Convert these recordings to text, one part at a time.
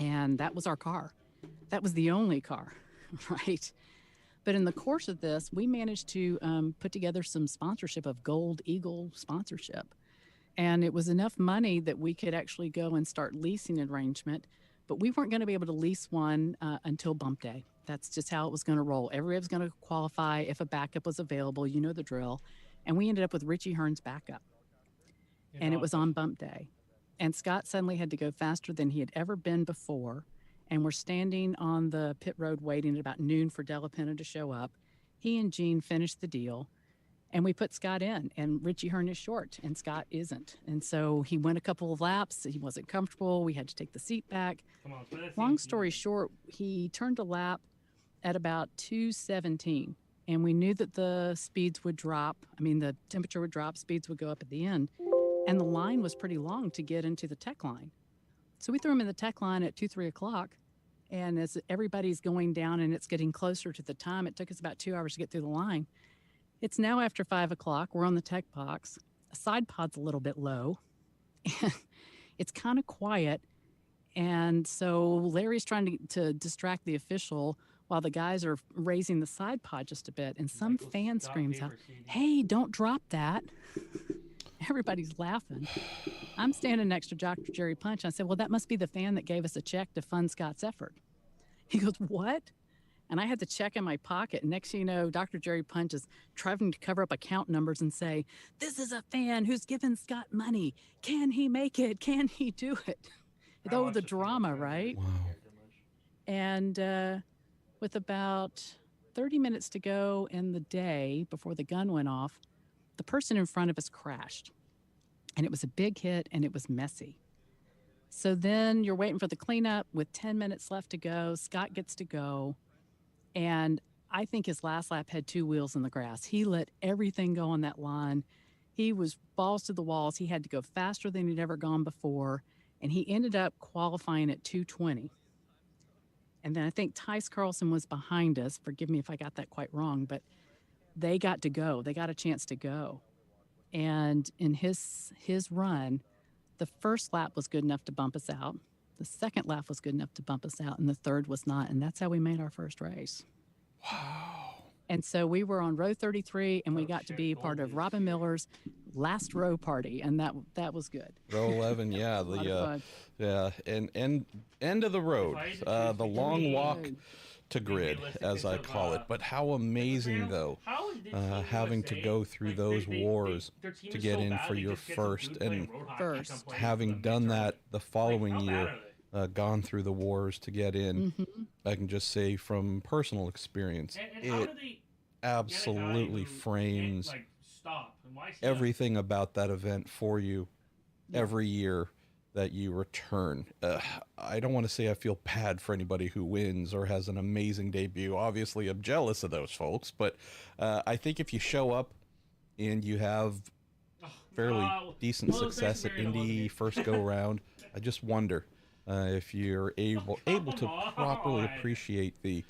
And that was our car. That was the only car, right? But in the course of this, we managed to put together some sponsorship of Gold Eagle sponsorship. And it was enough money that we could actually go and start leasing an arrangement. But we weren't going to be able to lease one until bump day. That's just how it was going to roll. Everybody was going to qualify if a backup was available. You know the drill. And we ended up with Richie Hearn's backup. And it was on bump day. And Scott suddenly had to go faster than he had ever been before. And we're standing on the pit road waiting at about noon for Della Penna to show up. He and Gene finished the deal. And we put Scott in, and Richie Hearn is short, and Scott isn't. And so he went a couple of laps. He wasn't comfortable. We had to take the seat back. Long story short, he turned a lap at about 2:17, and we knew that the speeds would drop. I mean, the temperature would drop, speeds would go up at the end. And the line was pretty long to get into the tech line. So we threw him in the tech line at 2, 3 o'clock. And as everybody's going down and it's getting closer to the time, it took us about 2 hours to get through the line. It's now after 5 o'clock. We're on the tech box. A side pod's a little bit low. And it's kind of quiet. And so Larry's trying to distract the official while the guys are raising the side pod just a bit. And some fan screams out, "Hey, don't drop that." Everybody's laughing. I'm standing next to Dr. Jerry Punch. I said, "Well, that must be the fan that gave us a check to fund Scott's effort." He goes, "What?" And I had the check in my pocket. Next thing you know, Dr. Jerry Punch is trying to cover up account numbers and say, "This is a fan who's given Scott money. Can he make it? Can he do it?" Oh, the drama, right? Wow. And with about 30 minutes to go in the day before the gun went off, the person in front of us crashed. And it was a big hit, and it was messy. So then you're waiting for the cleanup with 10 minutes left to go. Scott gets to go. And I think his last lap had 2 wheels in the grass. He let everything go on that line. He was balls to the walls. He had to go faster than he'd ever gone before. And he ended up qualifying at 2:20. And then I think Tice Carlson was behind us. Forgive me if I got that quite wrong, but they got to go. They got a chance to go. And in his run, the first lap was good enough to bump us out. The second lap was good enough to bump us out, and the third was not. And that's how we made our first race. Wow. And so we were on row 33, and we got to be part of Robin Miller's last row party, and that was good. Row 11, yeah, and end of the road, the long walk to grid, as I call it. But how amazing, though, having to go through those wars to get in for your first, and having done that the following year, gone through the wars to get in. Mm-hmm. I can just say from personal experience, it absolutely frames everything about that event for you every year that you return. I don't want to say I feel bad for anybody who wins or has an amazing debut. Obviously, I'm jealous of those folks, but I think if you show up and you have fairly decent success at Indy first go round, I just wonder if you're able to properly appreciate the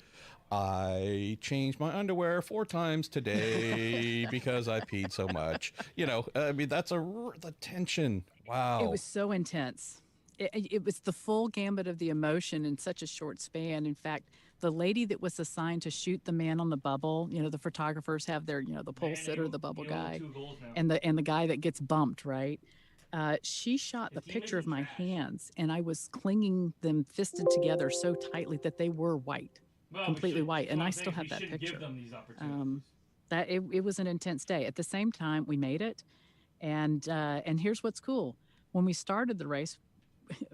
"I changed my underwear 4 times today because I peed so much." You know, I mean, that's the tension. Wow. It was so intense. It was the full gambit of the emotion in such a short span. In fact, the lady that was assigned to shoot the man on the bubble, you know, the photographers have their, you know, the pole sitter, the bubble guy, and the guy that gets bumped, right? She shot the picture of my hands, and I was clinging them fisted together so tightly that they were white. Completely white, and I still have that picture. That it was an intense day. At the same time, we made it, and here's what's cool: when we started the race,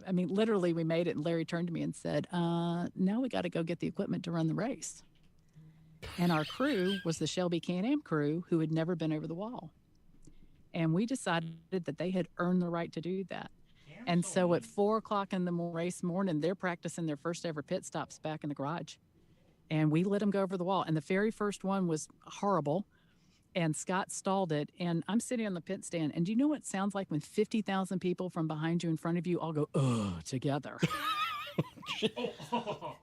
I mean, literally, we made it, and Larry turned to me and said, "Now we got to go get the equipment to run the race." And our crew was the Shelby Can-Am crew who had never been over the wall, and we decided that they had earned the right to do that. And so at 4 o'clock in the race morning, they're practicing their first ever pit stops back in the garage. And we let them go over the wall. And the very first one was horrible. And Scott stalled it. And I'm sitting on the pit stand. And do you know what it sounds like when 50,000 people from behind you in front of you all go, "Ugh," together?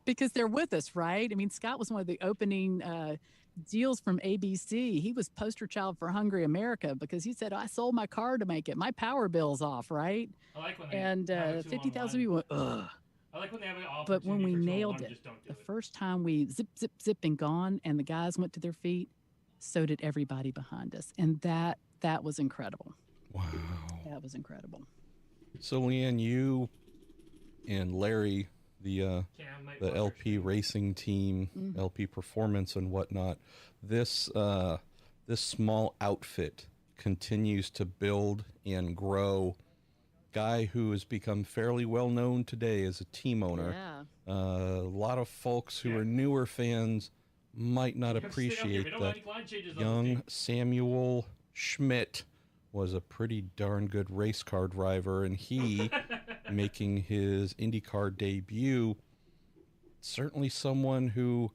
Because they're with us, right? I mean, Scott was one of the opening deals from ABC. He was poster child for Hungry America because he said, "I sold my car to make it. My power bill's off," right? I like when they And have it too 50,000 online. people went, "Ugh." I like when they have an But when opportunity we for 2-on-1, nailed it, just don't do the it. first time we zip, zip, zip and gone, and the guys went to their feet, so did everybody behind us. And that was incredible. Wow. That was incredible. So, Leanne, you and Larry, the LP racing team, LP Performance and whatnot, this small outfit continues to build and grow. Guy who has become fairly well known today as a team owner. Yeah. A lot of folks who are newer fans might not appreciate that young Samuel Schmidt was a pretty darn good race car driver, and he, making his IndyCar debut, certainly someone who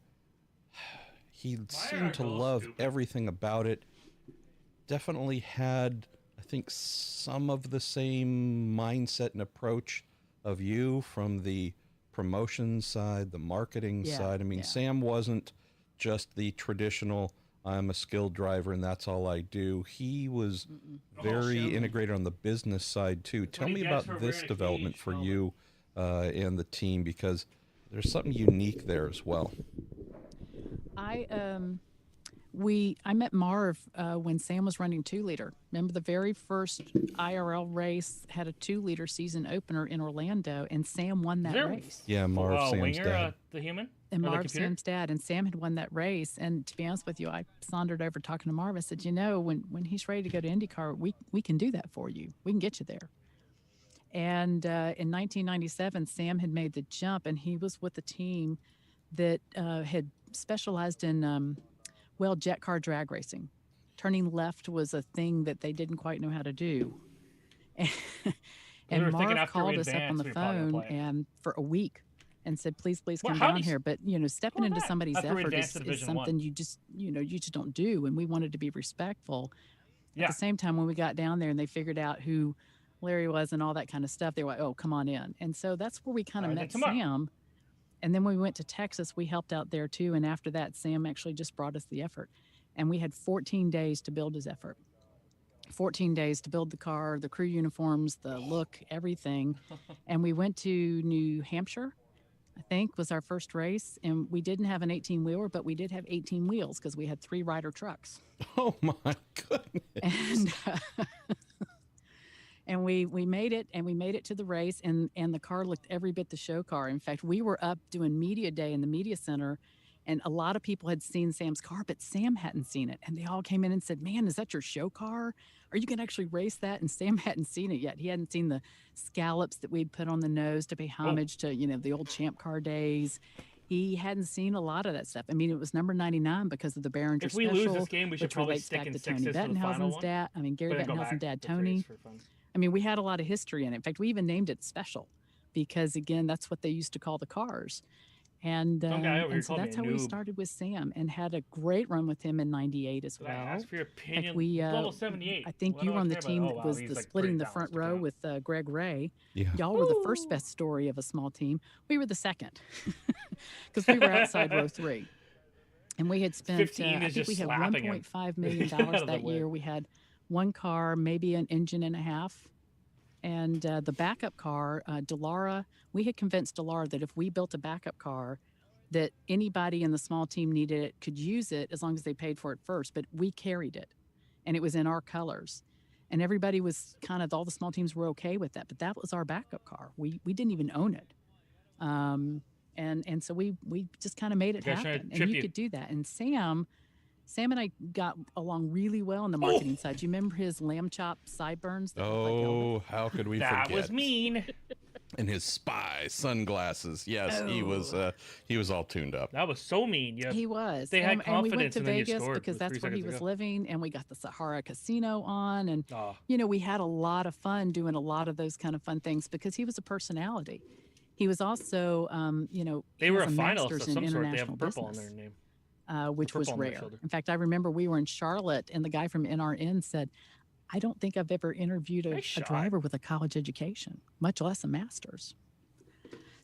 he seemed to love everything about it. Definitely had, I think, some of the same mindset and approach of you from the promotion side, the marketing side. I mean, Sam wasn't just the traditional, I'm a skilled driver and that's all I do. He was very integrated on the business side too. Tell me about this development for you and the team, because there's something unique there as well. I met Marv when Sam was running 2-liter. Remember the very first IRL race had a 2-liter season opener in Orlando, and Sam won that race. Yeah, Marv, Sam's Winger, dad. the human? And Marv, Sam's dad, and Sam had won that race. And to be honest with you, I sauntered over talking to Marv. I said, when he's ready to go to IndyCar, we can do that for you. We can get you there. And in 1997, Sam had made the jump, and he was with a team that had specialized in jet car drag racing. Turning left was a thing that they didn't quite know how to do. And Marv called us up on the phone and for a week and said, please come down here. But, stepping into somebody's effort is something you just don't do. And we wanted to be respectful. At the same time, when we got down there and they figured out who Larry was and all that kind of stuff, they were like, oh, come on in. And so that's where we kind of met Sam. And then when we went to Texas, we helped out there too. And after that, Sam actually just brought us the effort. And we had 14 days to build his effort. 14 days to build the car, the crew uniforms, the look, everything. And we went to New Hampshire, I think, was our first race. And we didn't have an 18-wheeler, but we did have 18 wheels because we had 3 rider trucks. Oh, my goodness. And we made it, and we made it to the race, and the car looked every bit the show car. In fact, we were up doing media day in the media center, and a lot of people had seen Sam's car, but Sam hadn't seen it. And they all came in and said, man, is that your show car? Are you going to actually race that? And Sam hadn't seen it yet. He hadn't seen the scallops that we'd put on the nose to pay homage to, the old Champ Car days. He hadn't seen a lot of that stuff. I mean, it was number 99 because of the Behringer Special. If we lose this game, we should probably stick in Tony Bettenhausen's dad. I mean, Gary Bettenhausen's dad, Tony. I mean, we had a lot of history in it. In fact, we even named it Special because, again, that's what they used to call the cars. And so that's how we started with Sam and had a great run with him in 98 as well. Ask for your opinion. Level 78. I think you were on the team that was the splitting the front row with Greg Ray. Yeah. Y'all were the first best story of a small team. We were the second because we were outside row 3. And we had spent, I think we had $1.5 million that year. We had one car, maybe an engine and a half. And the backup car, Delara, we had convinced Delara that if we built a backup car, that anybody in the small team needed it could use it as long as they paid for it first. But we carried it, and it was in our colors. And everybody was all the small teams were okay with that. But that was our backup car. We didn't even own it. And so we just kind of made it happen. And you could do that. And Sam and I got along really well on the marketing side. Do you remember his lamb chop sideburns? How could we forget? That was mean. And his spy sunglasses. Yes, he was all tuned up. That was so mean. Yeah, he was. They had confidence, and we went to and Vegas because that's where he was living, and we got the Sahara Casino on, and we had a lot of fun doing a lot of those kind of fun things because he was a personality. He was also, they were a finalist of some sort. They have purple on their name. Which was rare. In fact, I remember we were in Charlotte, and the guy from NRN said, I don't think I've ever interviewed a driver with a college education, much less a master's.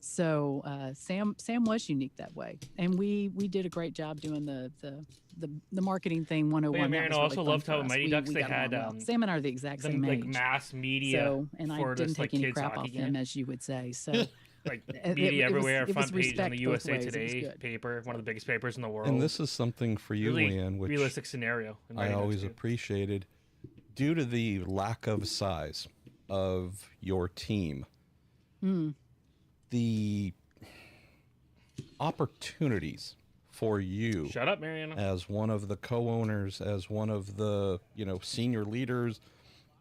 So Sam was unique that way. And we did a great job doing the marketing thing 101. Yeah, Marion, I also loved how Mighty Ducks, they had... Sam and I are the exact same age. Mass media and I didn't take any crap off him, as you would say. So... like media everywhere, front page on the USA ways. Today paper, one of the biggest papers in the world. And this is something for you, really Leanne, which realistic scenario. I always appreciated. Due to the lack of size of your team, the opportunities for you, shut up, Mariana, as one of the co-owners, as one of the senior leaders.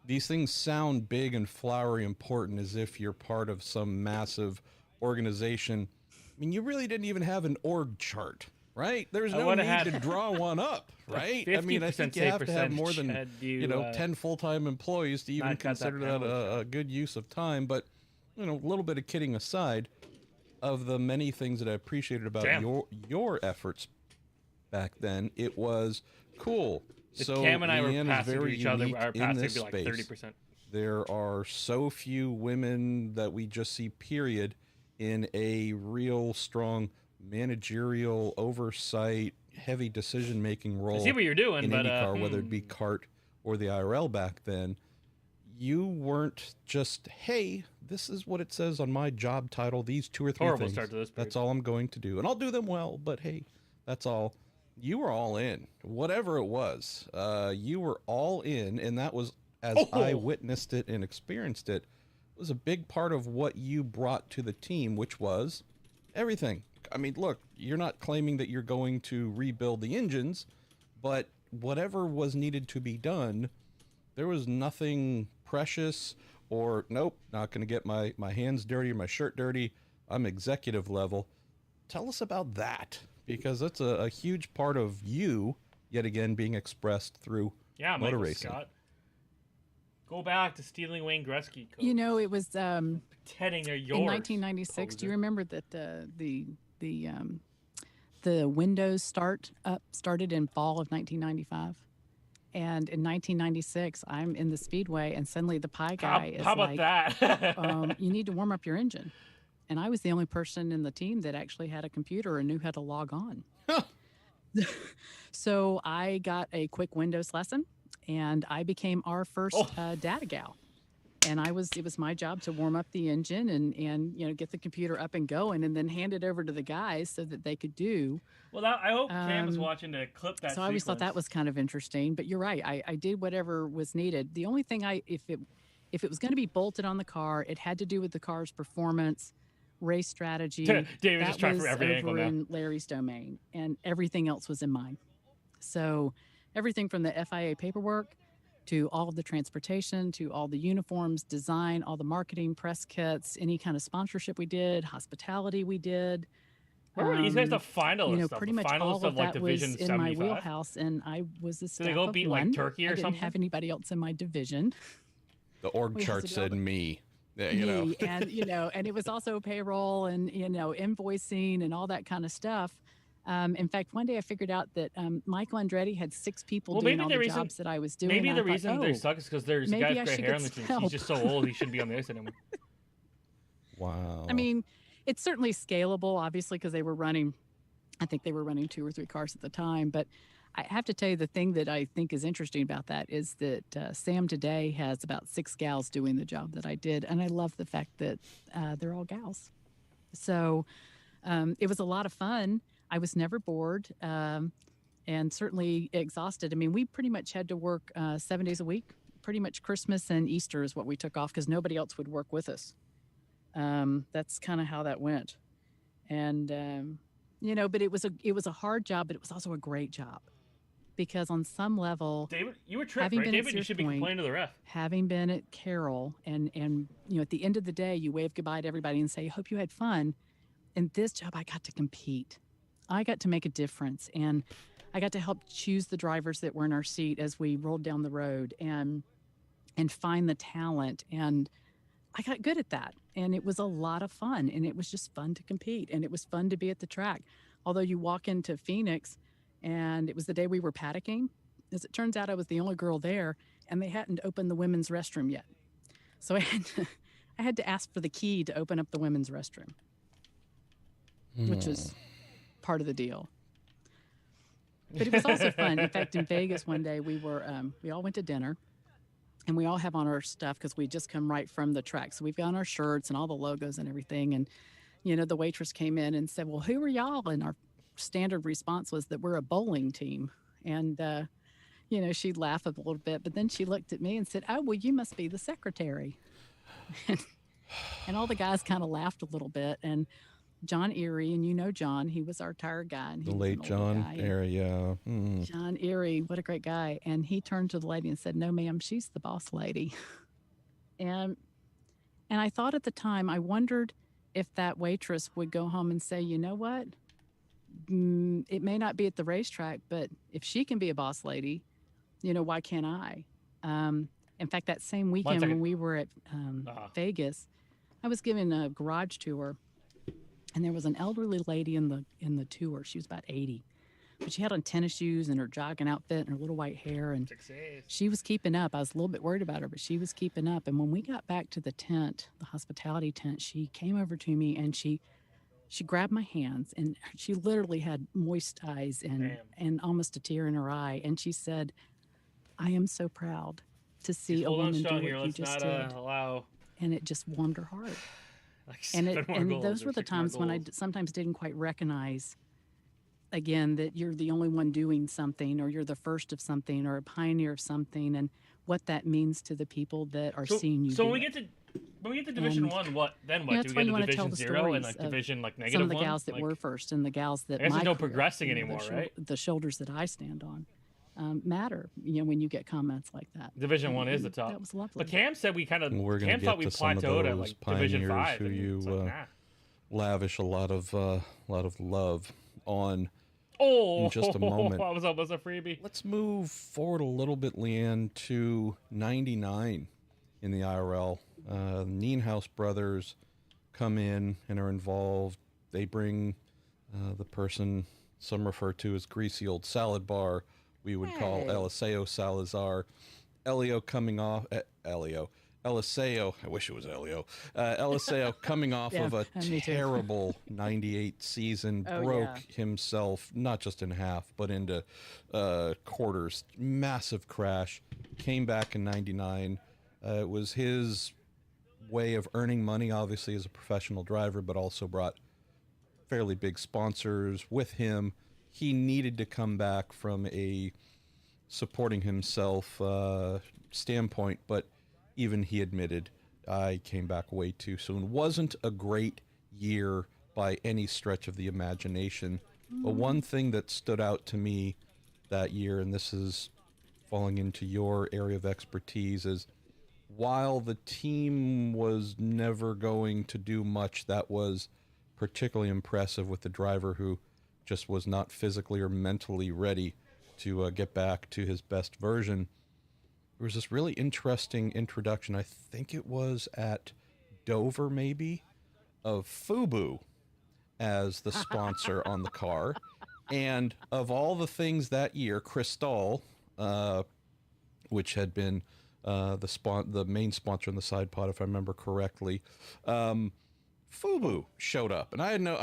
These things sound big and flowery, important, as if you're part of some massive organization. I mean, you really didn't even have an org chart, right? There's no need to draw one up, right? I mean, I think you have to have more than 10 full-time employees to even consider that a good use of time. But a little bit of kidding aside, of the many things that I appreciated about your efforts back then, it was cool. So Cam and I were Leanne passing to each other. Our passing would be like 30%. There are so few women that we just see, period, in a real strong managerial oversight, heavy decision-making role. I see what you're doing, in but IndyCar, whether it be kart or the IRL back then. You weren't just, hey, this is what it says on my job title, these 2 or 3 horrible things. Start to this that's all I'm going to do. And I'll do them well, but hey, that's all. You were all in. Whatever it was, you were all in, and that was, as I witnessed it and experienced it, was a big part of what you brought to the team, which was everything. I mean, look, you're not claiming that you're going to rebuild the engines, but whatever was needed to be done, there was nothing precious or, nope, not going to get my hands dirty or my shirt dirty. I'm executive level. Tell us about that, because that's a huge part of you, yet again, being expressed through motor racing. Scott. Go back to stealing Wayne Gretzky. Coach. It was pretending they're yours. In 1996. Poser. Do you remember that the Windows started in fall of 1995? And in 1996, I'm in the Speedway, and suddenly the pie guy is how about like, that? you need to warm up your engine. And I was the only person in the team that actually had a computer and knew how to log on. So I got a quick Windows lesson, and I became our first data gal. And it was my job to warm up the engine and get the computer up and going, and then hand it over to the guys so that they could do. Well, I hope Cam is watching to clip that. So I always thought that was kind of interesting. But you're right. I did whatever was needed. The only thing if it was going to be bolted on the car, it had to do with the car's performance, race strategy. David just tried for every angle now. In Larry's domain, and everything else was in mine. So everything from the FIA paperwork to all of the transportation, to all the uniforms, design, all the marketing, press kits, any kind of sponsorship we did, hospitality we did. Where were these guys the finalists? Pretty much all of that was in my wheelhouse, and I was the staff of one. Did they go beat like Turkey or something? I didn't have anybody else in my division. The org chart said me. Yeah, me, and and it was also payroll and invoicing and all that kind of stuff. In fact, one day I figured out that Michael Andretti had 6 people doing all the jobs that I was doing. Maybe the reason they suck is because there's a guy with gray hair on the team. He's just so old, he shouldn't be on the ice anymore. Wow. I mean, it's certainly scalable, obviously, because I think they were running 2 or 3 cars at the time. But I have to tell you, the thing that I think is interesting about that is that Sam today has about 6 gals doing the job that I did. And I love the fact that they're all gals. So it was a lot of fun. I was never bored and certainly exhausted. I mean, we pretty much had to work 7 days a week. Pretty much Christmas and Easter is what we took off because nobody else would work with us. That's kind of how that went. And, but it was a hard job, but it was also a great job. Because on some level, David, you were tripped, right? David, you should be complaining to the ref. Having been at Carroll and at the end of the day, you wave goodbye to everybody and say, hope you had fun. In this job, I got to compete. I got to make a difference, and I got to help choose the drivers that were in our seat as we rolled down the road and find the talent. And I got good at that, and it was a lot of fun, and it was just fun to compete, and it was fun to be at the track. Although you walk into Phoenix, and it was the day we were paddocking. As it turns out, I was the only girl there, and they hadn't opened the women's restroom yet. So I had to ask for the key to open up the women's restroom, which was part of the deal. But it was also fun. In fact, in Vegas one day, we all went to dinner, and we all have on our stuff because we just come right from the track. So we've got on our shirts and all the logos and everything. And the waitress came in and said, "Well, who are y'all?" And our standard response was that we're a bowling team. And, she'd laugh a little bit, but then she looked at me and said, "Oh, well, you must be the secretary." And all the guys kind of laughed a little bit. And John Erie, and John, he was our tire guy. And he the late John Erie, yeah. John Erie, what a great guy. And he turned to the lady and said, "No, ma'am, she's the boss lady." And I thought at the time, I wondered if that waitress would go home and say, "You know what? It may not be at the racetrack, but if she can be a boss lady, why can't I?" In fact, that same weekend when we were at Vegas, I was giving a garage tour, and there was an elderly lady in the tour. She was about 80, but she had on tennis shoes and her jogging outfit and her little white hair, and she was keeping up. I was a little bit worried about her, but she was keeping up. And when we got back to the tent, the hospitality tent, she came over to me and she grabbed my hands, and she literally had moist eyes and almost a tear in her eye. And she said, "I am so proud to see a woman do what you just did." And it just warmed her heart. And those were the times when I sometimes didn't quite recognize, again, that you're the only one doing something, or you're the first of something, or a pioneer of something, and what that means to the people that are seeing you. So when we get to Division 1, what then? What do we get to Division 0 and like Division like negative 1? Some of the gals that were first and the gals that there's no progressing anymore, right? The shoulders that I stand on matter. When you get comments like that. Division 1 is the top. That was lovely. But Cam said Cam thought we plateaued at like Division 5. Who you lavish a lot of love on. In just a moment. That was almost a freebie. Let's move forward a little bit, Leanne, to 99 in the IRL. Nienhuis brothers come in and are involved. They bring the person some refer to as greasy old salad bar, we would call Eliseo Salazar. Elio coming off... Eliseo, I wish it was Elio. Eliseo coming off of a terrible 98 season, broke himself, not just in half, but into quarters. Massive crash. Came back in 99. It was his way of earning money, obviously, as a professional driver, but also brought fairly big sponsors with him. He needed to come back from a supporting himself standpoint, but even he admitted, I came back way too soon. Wasn't a great year by any stretch of the imagination. But one thing that stood out to me that year, and this is falling into your area of expertise, is while the team was never going to do much that was particularly impressive with the driver who just was not physically or mentally ready to get back to his best version, there was this really interesting introduction, I think it was at Dover maybe, of FUBU as the sponsor on the car. And of all the things that year, Cristal, which had been the main sponsor on the side pod, if I remember correctly, FUBU showed up. And I had no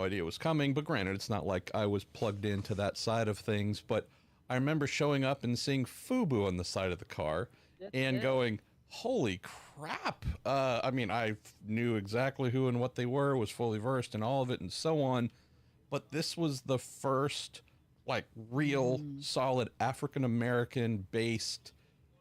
idea it was coming, but granted, it's not like I was plugged into that side of things, but I remember showing up and seeing FUBU on the side of the car and going, holy crap. I knew exactly who and what they were, was fully versed in all of it and so on. But this was the first, real solid African-American based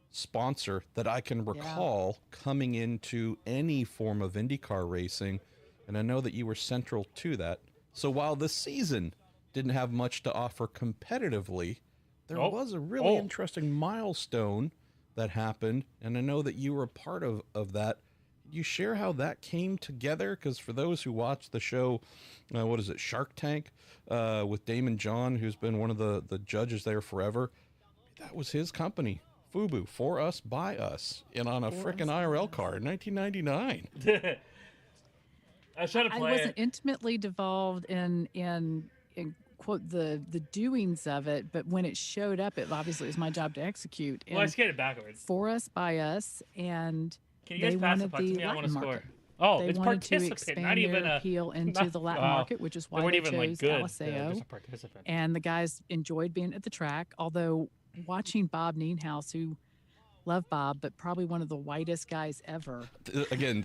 sponsor that I can recall coming into any form of IndyCar racing. And I know that you were central to that. So while the season didn't have much to offer competitively, there was a really interesting milestone that happened, and I know that you were a part of that. Could you share how that came together? Because for those who watch the show, Shark Tank, with Damon John, who's been one of the judges there forever, that was his company, FUBU, for us, by us, and on a frickin' IRL car in 1999. I wasn't intimately involved in quote the doings of it, but when it showed up, it obviously was my job to execute. Well, I skated backwards. For us, by us, and can you guys pass the puck to me? I want to score. Oh, they wanted to expand their appeal into the Latin market, which is why they chose Eliseo. And the guys enjoyed being at the track. Although watching Bob Nienhuis, who love Bob, but probably one of the whitest guys ever. Again,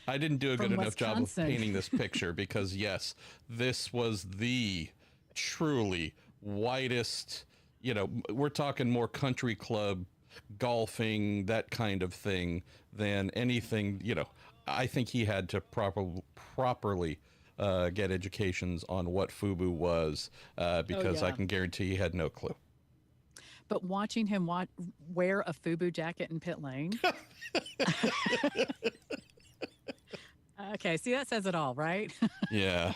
I didn't do a good enough job of painting this picture because, yes, this was the truly whitest, we're talking more country club, golfing, that kind of thing than anything, I think he had to properly get educations on what FUBU was because I can guarantee he had no clue. But watching him wear a FUBU jacket in pit lane. Okay, see, that says it all, right? Yeah.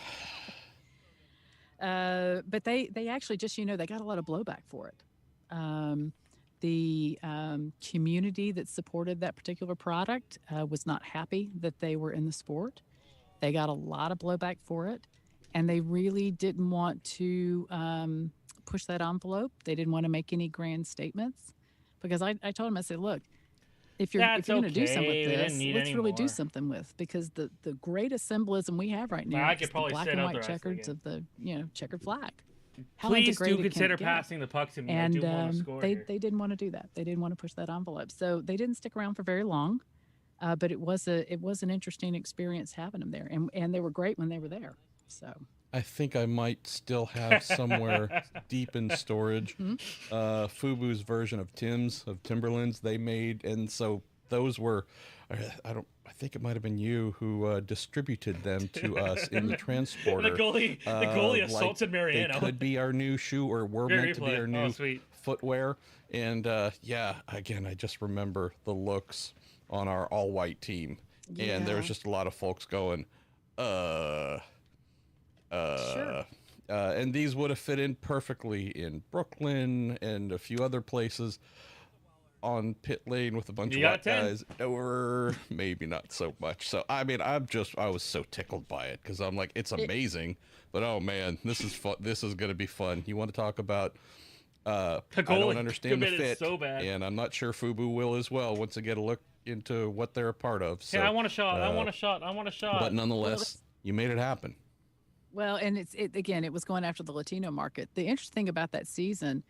But they actually just, they got a lot of blowback for it. The community that supported that particular product was not happy that they were in the sport. They got a lot of blowback for it, and they really didn't want to push that envelope. They didn't want to make any grand statements because I told them, I said, look, if you're going to do something with this, let's really do something with, because the greatest symbolism we have right now is the black and white checkers of the checkered flag. Please do consider passing the puck to me. And I do want to score they didn't want to do that. They didn't want to push that envelope, so they didn't stick around for very long. But it was an interesting experience having them there, and they were great when they were there. So I think I might still have somewhere deep in storage FUBU's version of Timberlands they made, and so those were I think it might have been you who distributed them to us in the transporter. the goalie assaulted Mariano. They could be our new shoe, or were meant to be our new footwear. And again, I just remember the looks on our all-white team, and there was just a lot of folks going, sure. And these would have fit in perfectly in Brooklyn and a few other places on pit lane with a bunch of white guys, or maybe not so much. So I mean, I was so tickled by it because I'm like, it's amazing, but oh man, this is fun. This is going to be fun. You want to talk about I don't understand the fit, so bad. And I'm not sure FUBU will as well once they get a look into what they're a part of. So, I want a shot. I want a shot. But nonetheless, you made it happen. Well, and it was going after the Latino market. The interesting thing about that season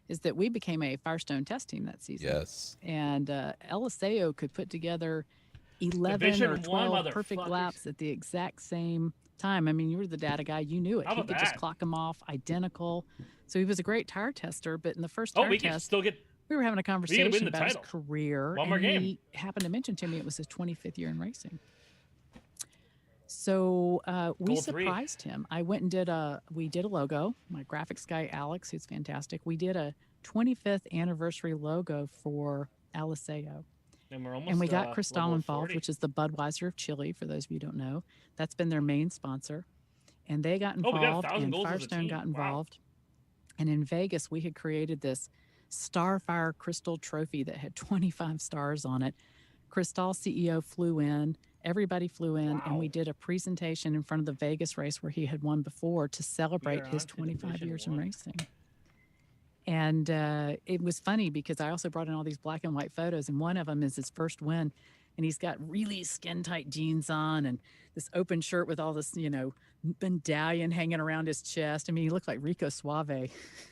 is that we became a Firestone test team that season. Yes. And LSAO could put together 11 or 12 perfect laps at the exact same time. I mean, you were the data guy. You knew it. He could just clock them off identical. So he was a great tire tester. But in the first tire test, we were having a conversation about his career. He happened to mention to me it was his 25th year in racing. So we surprised him. I went and we did a logo. My graphics guy, Alex, who's fantastic. We did a 25th anniversary logo for Aliseo. And we got Cristal involved, which is the Budweiser of Chile, for those of you who don't know. That's been their main sponsor. And they got involved, and Firestone got involved. Wow. And in Vegas, we had created this Starfire Crystal Trophy that had 25 stars on it. Cristal CEO flew in. Everybody flew in, and we did a presentation in front of the Vegas race where he had won before to celebrate his 25 years in racing. And it was funny because I also brought in all these black and white photos, and one of them is his first win, and he's got really skin-tight jeans on and this open shirt with all this, medallion hanging around his chest. I mean, he looked like Rico Suave.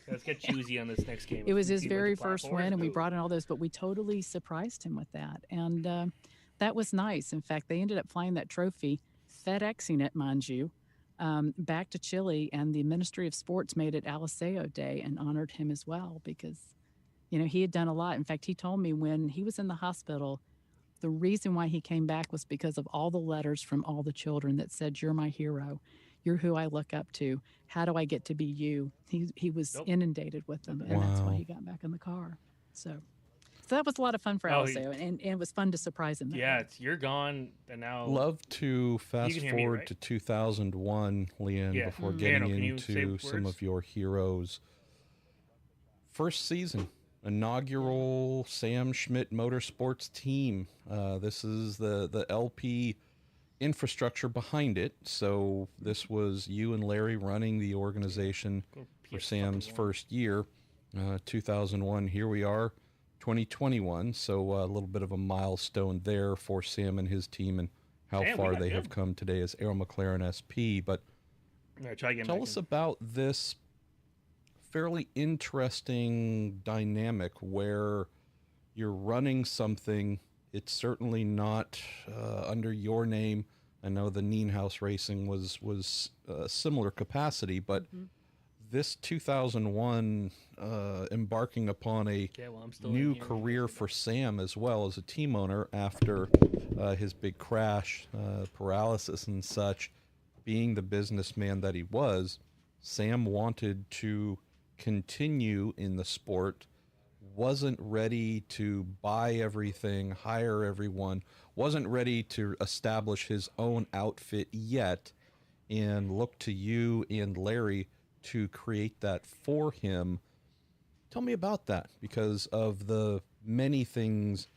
Let's get choosy on this next game. It was his very first win, and we brought in all those, but we totally surprised him with that. And that was nice. In fact, they ended up flying that trophy, FedExing it, mind you, back to Chile, and the Ministry of Sports made it Aliseo Day and honored him as well because, he had done a lot. In fact, he told me when he was in the hospital, the reason why he came back was because of all the letters from all the children that said, "You're my hero. You're who I look up to. How do I get to be you?" He was inundated with them, and that's why he got back in the car. So that was a lot of fun for Aliseo, and it was fun to surprise him. You're gone, and now love to fast forward to 2001, Leanne, before getting into some of your heroes. First season, inaugural Sam Schmidt Motorsports team. This is the LP infrastructure behind it. So this was you and Larry running the organization for Sam's first year, 2001. Here we are. 2021, so a little bit of a milestone there for Sam and his team and how far they have come today as Arrow McLaren SP. But tell us about this fairly interesting dynamic where you're running something. It's certainly not under your name. I know the Nienhaus Racing was similar capacity, but this 2001 embarking upon a new career for Sam as well as a team owner after his big crash, paralysis and such, being the businessman that he was, Sam wanted to continue in the sport, wasn't ready to buy everything, hire everyone, wasn't ready to establish his own outfit yet, and looked to you and Larry to create that for him. Tell me about that, because of the many things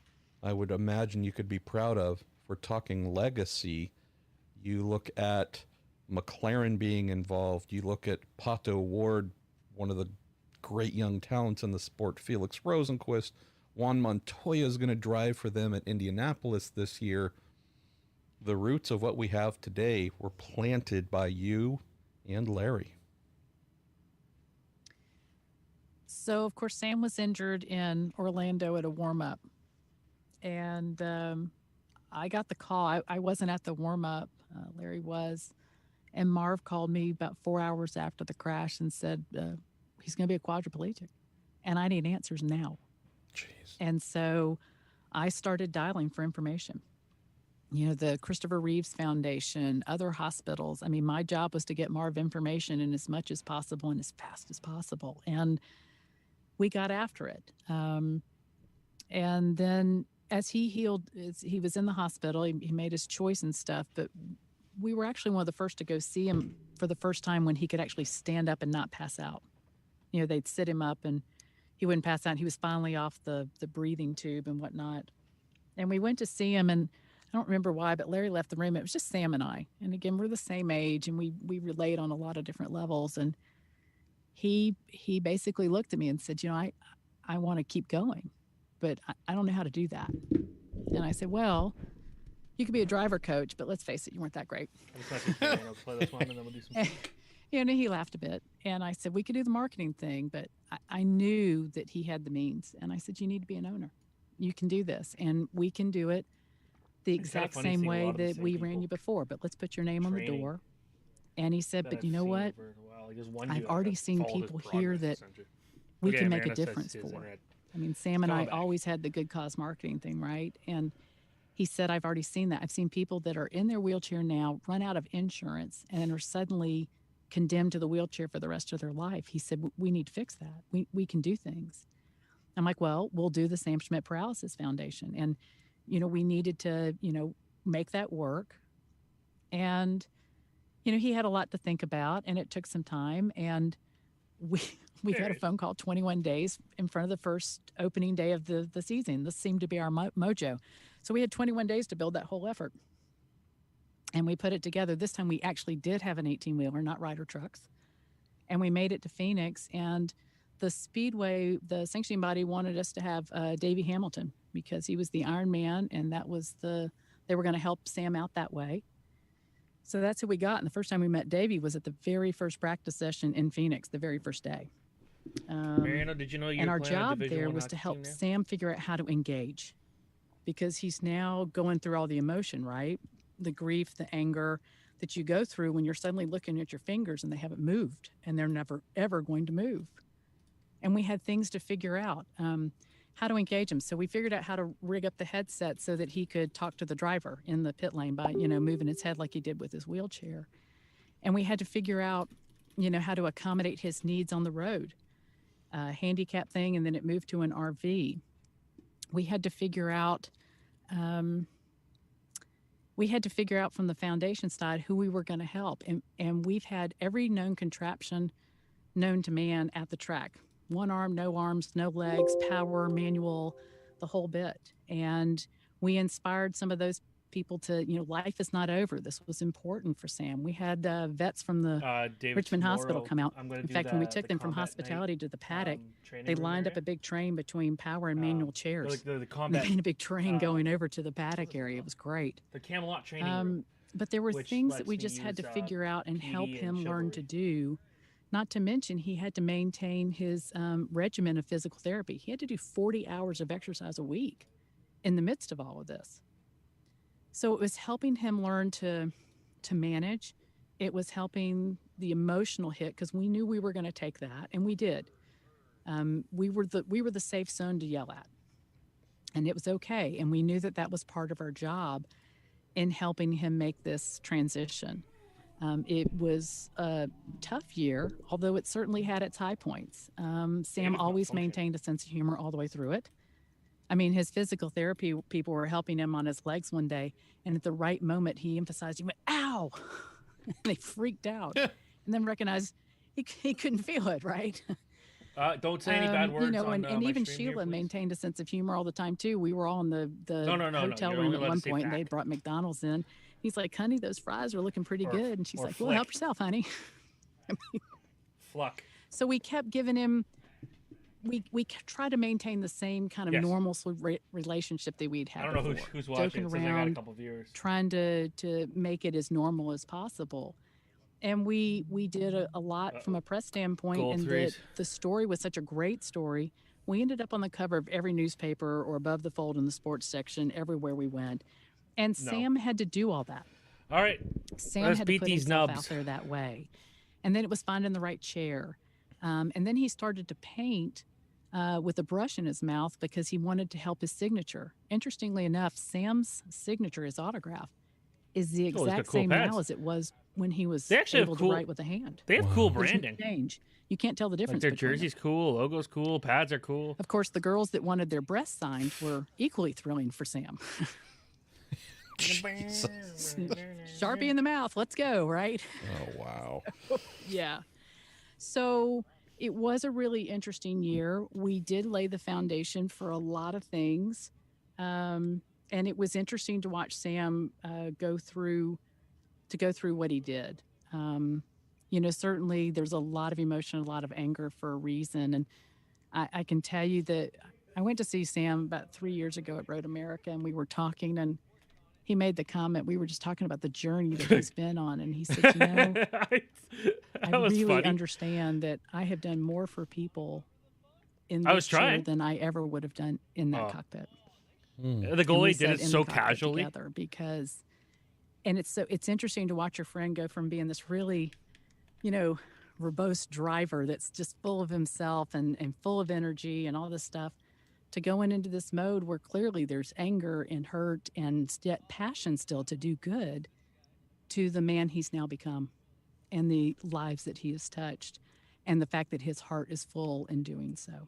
I would imagine you could be proud of. If we're talking legacy, you look at McLaren being involved, you look at Pato Ward, one of the great young talents in the sport, Felix Rosenquist, Juan Montoya is going to drive for them at Indianapolis this year. The roots of what we have today were planted by you and Larry. So, of course, Sam was injured in Orlando at a warm-up. And I got the call. I wasn't at the warm-up. Larry was. And Marv called me about 4 hours after the crash and said, he's going to be a quadriplegic. And I need answers now. Jeez. And so I started dialing for information. You know, the Christopher Reeves Foundation, other hospitals. I mean, my job was to get Marv information in as much as possible and as fast as possible. And we got after it. And then as he healed, he was in the hospital, he made his choice and stuff, but we were actually one of the first to go see him for the first time when he could actually stand up and not pass out. You know, they'd sit him up and he wouldn't pass out. He was finally off the breathing tube and whatnot. And we went to see him, and I don't remember why, but Larry left the room. It was just Sam and I. And again, we're the same age, and we relate on a lot of different levels. And he basically looked at me and said, you know, I want to keep going, but I don't know how to do that. And I said, well, you could be a driver coach, but let's face it, you weren't that great. You know, he laughed a bit. And I said, we could do the marketing thing, but I knew that he had the means. And I said, you need to be an owner. You can do this, and we can do it the exact same way that we ran you before, but let's put your name on the door. And he said, but you know what? I've already seen people here that we can make a difference for. I mean, Sam and I always had the good cause marketing thing, right? And he said, I've already seen that. I've seen people that are in their wheelchair now run out of insurance and are suddenly condemned to the wheelchair for the rest of their life. He said, we need to fix that. We can do things. I'm like, well, we'll do the Sam Schmidt Paralysis Foundation. And, you know, we needed to, you know, make that work. And, you know, he had a lot to think about, and it took some time. And we got a phone call 21 days in front of the first opening day of the season. This seemed to be our mojo. So we had 21 days to build that whole effort. And we put it together. This time we actually did have an 18-wheeler, not Ryder trucks. And we made it to Phoenix. And the Speedway, the sanctioning body wanted us to have Davey Hamilton because he was the Iron Man, and that was they were going to help Sam out that way. So that's who we got. And the first time we met Davey was at the very first practice session in Phoenix, the very first day. Mariano, did you know you and our job there was to help Sam figure out how to engage, because he's now going through all the emotion, right? The grief, the anger that you go through when you're suddenly looking at your fingers and they haven't moved, and they're never, ever going to move. And we had things to figure out, how to engage him. So we figured out how to rig up the headset so that he could talk to the driver in the pit lane by, you know, moving his head like he did with his wheelchair. And we had to figure out, you know, how to accommodate his needs on the road, handicap thing, and then it moved to an RV. We had to figure out, from the foundation side who we were going to help. And we've had every known contraption known to man at the track. One arm, no arms, no legs, power, manual, the whole bit. And we inspired some of those people to, you know, life is not over. This was important for Sam. We had vets from the Richmond Hospital come out. In fact, when we took them from hospitality to the paddock, they lined up a big train between power and manual chairs. They made a big train going over to the paddock area. It was great. The Camelot training room. But there were things that we just had to figure out and help him learn to do Not to mention, he had to maintain his regimen of physical therapy. He had to do 40 hours of exercise a week in the midst of all of this. So it was helping him learn to manage. It was helping the emotional hit, because we knew we were going to take that, and we did. We were the safe zone to yell at, and it was okay. And we knew that that was part of our job in helping him make this transition. It was a tough year, although it certainly had its high points. Sam always maintained a sense of humor all the way through it. I mean, his physical therapy people were helping him on his legs one day, and at the right moment, he emphasized, he went, "Ow!" And they freaked out, and then recognized he couldn't feel it, right? Don't say any bad words. And even Sheila maintained a sense of humor all the time too. We were all in the hotel room at one point, and they brought McDonald's in. He's like, "Honey, those fries are looking pretty good," and she's like, "Well, help yourself, honey." Fluck. So we kept giving him. We try to maintain the same kind of normal relationship that we'd had. I don't know who's watching. Joking around, I got a couple viewers. Trying to make it as normal as possible. And we did a lot from a press standpoint, and the story was such a great story. We ended up on the cover of every newspaper or above the fold in the sports section everywhere we went. And Sam had to do all that. All right, Sam had to put himself out there that way. And then it was finding the right chair. And then he started to paint with a brush in his mouth because he wanted to help his signature. Interestingly enough, Sam's signature, his autograph, is the exact same now as it was when he was able to write with a hand. They have cool branding. Change. You can't tell the difference. Their jersey's cool, logo's cool, pads are cool. Of course, the girls that wanted their breasts signed were equally thrilling for Sam. Sharpie in the mouth. Let's go, right? Oh, wow. Yeah. So it was a really interesting year. We did lay the foundation for a lot of things. And it was interesting to watch Sam go through what he did. Certainly there's a lot of emotion, a lot of anger for a reason. And I can tell you that I went to see Sam about 3 years ago at Road America, and we were talking, and he made the comment, we were just talking about the journey that he's been on. And he said, I really understand that I have done more for people in this year than I ever would have done in that cockpit. The goalie did it so casually. Because it's interesting to watch your friend go from being this really, verbose driver that's just full of himself and full of energy and all this stuff, to going into this mode where clearly there's anger and hurt and passion still to do good, to the man he's now become and the lives that he has touched, and the fact that his heart is full in doing so.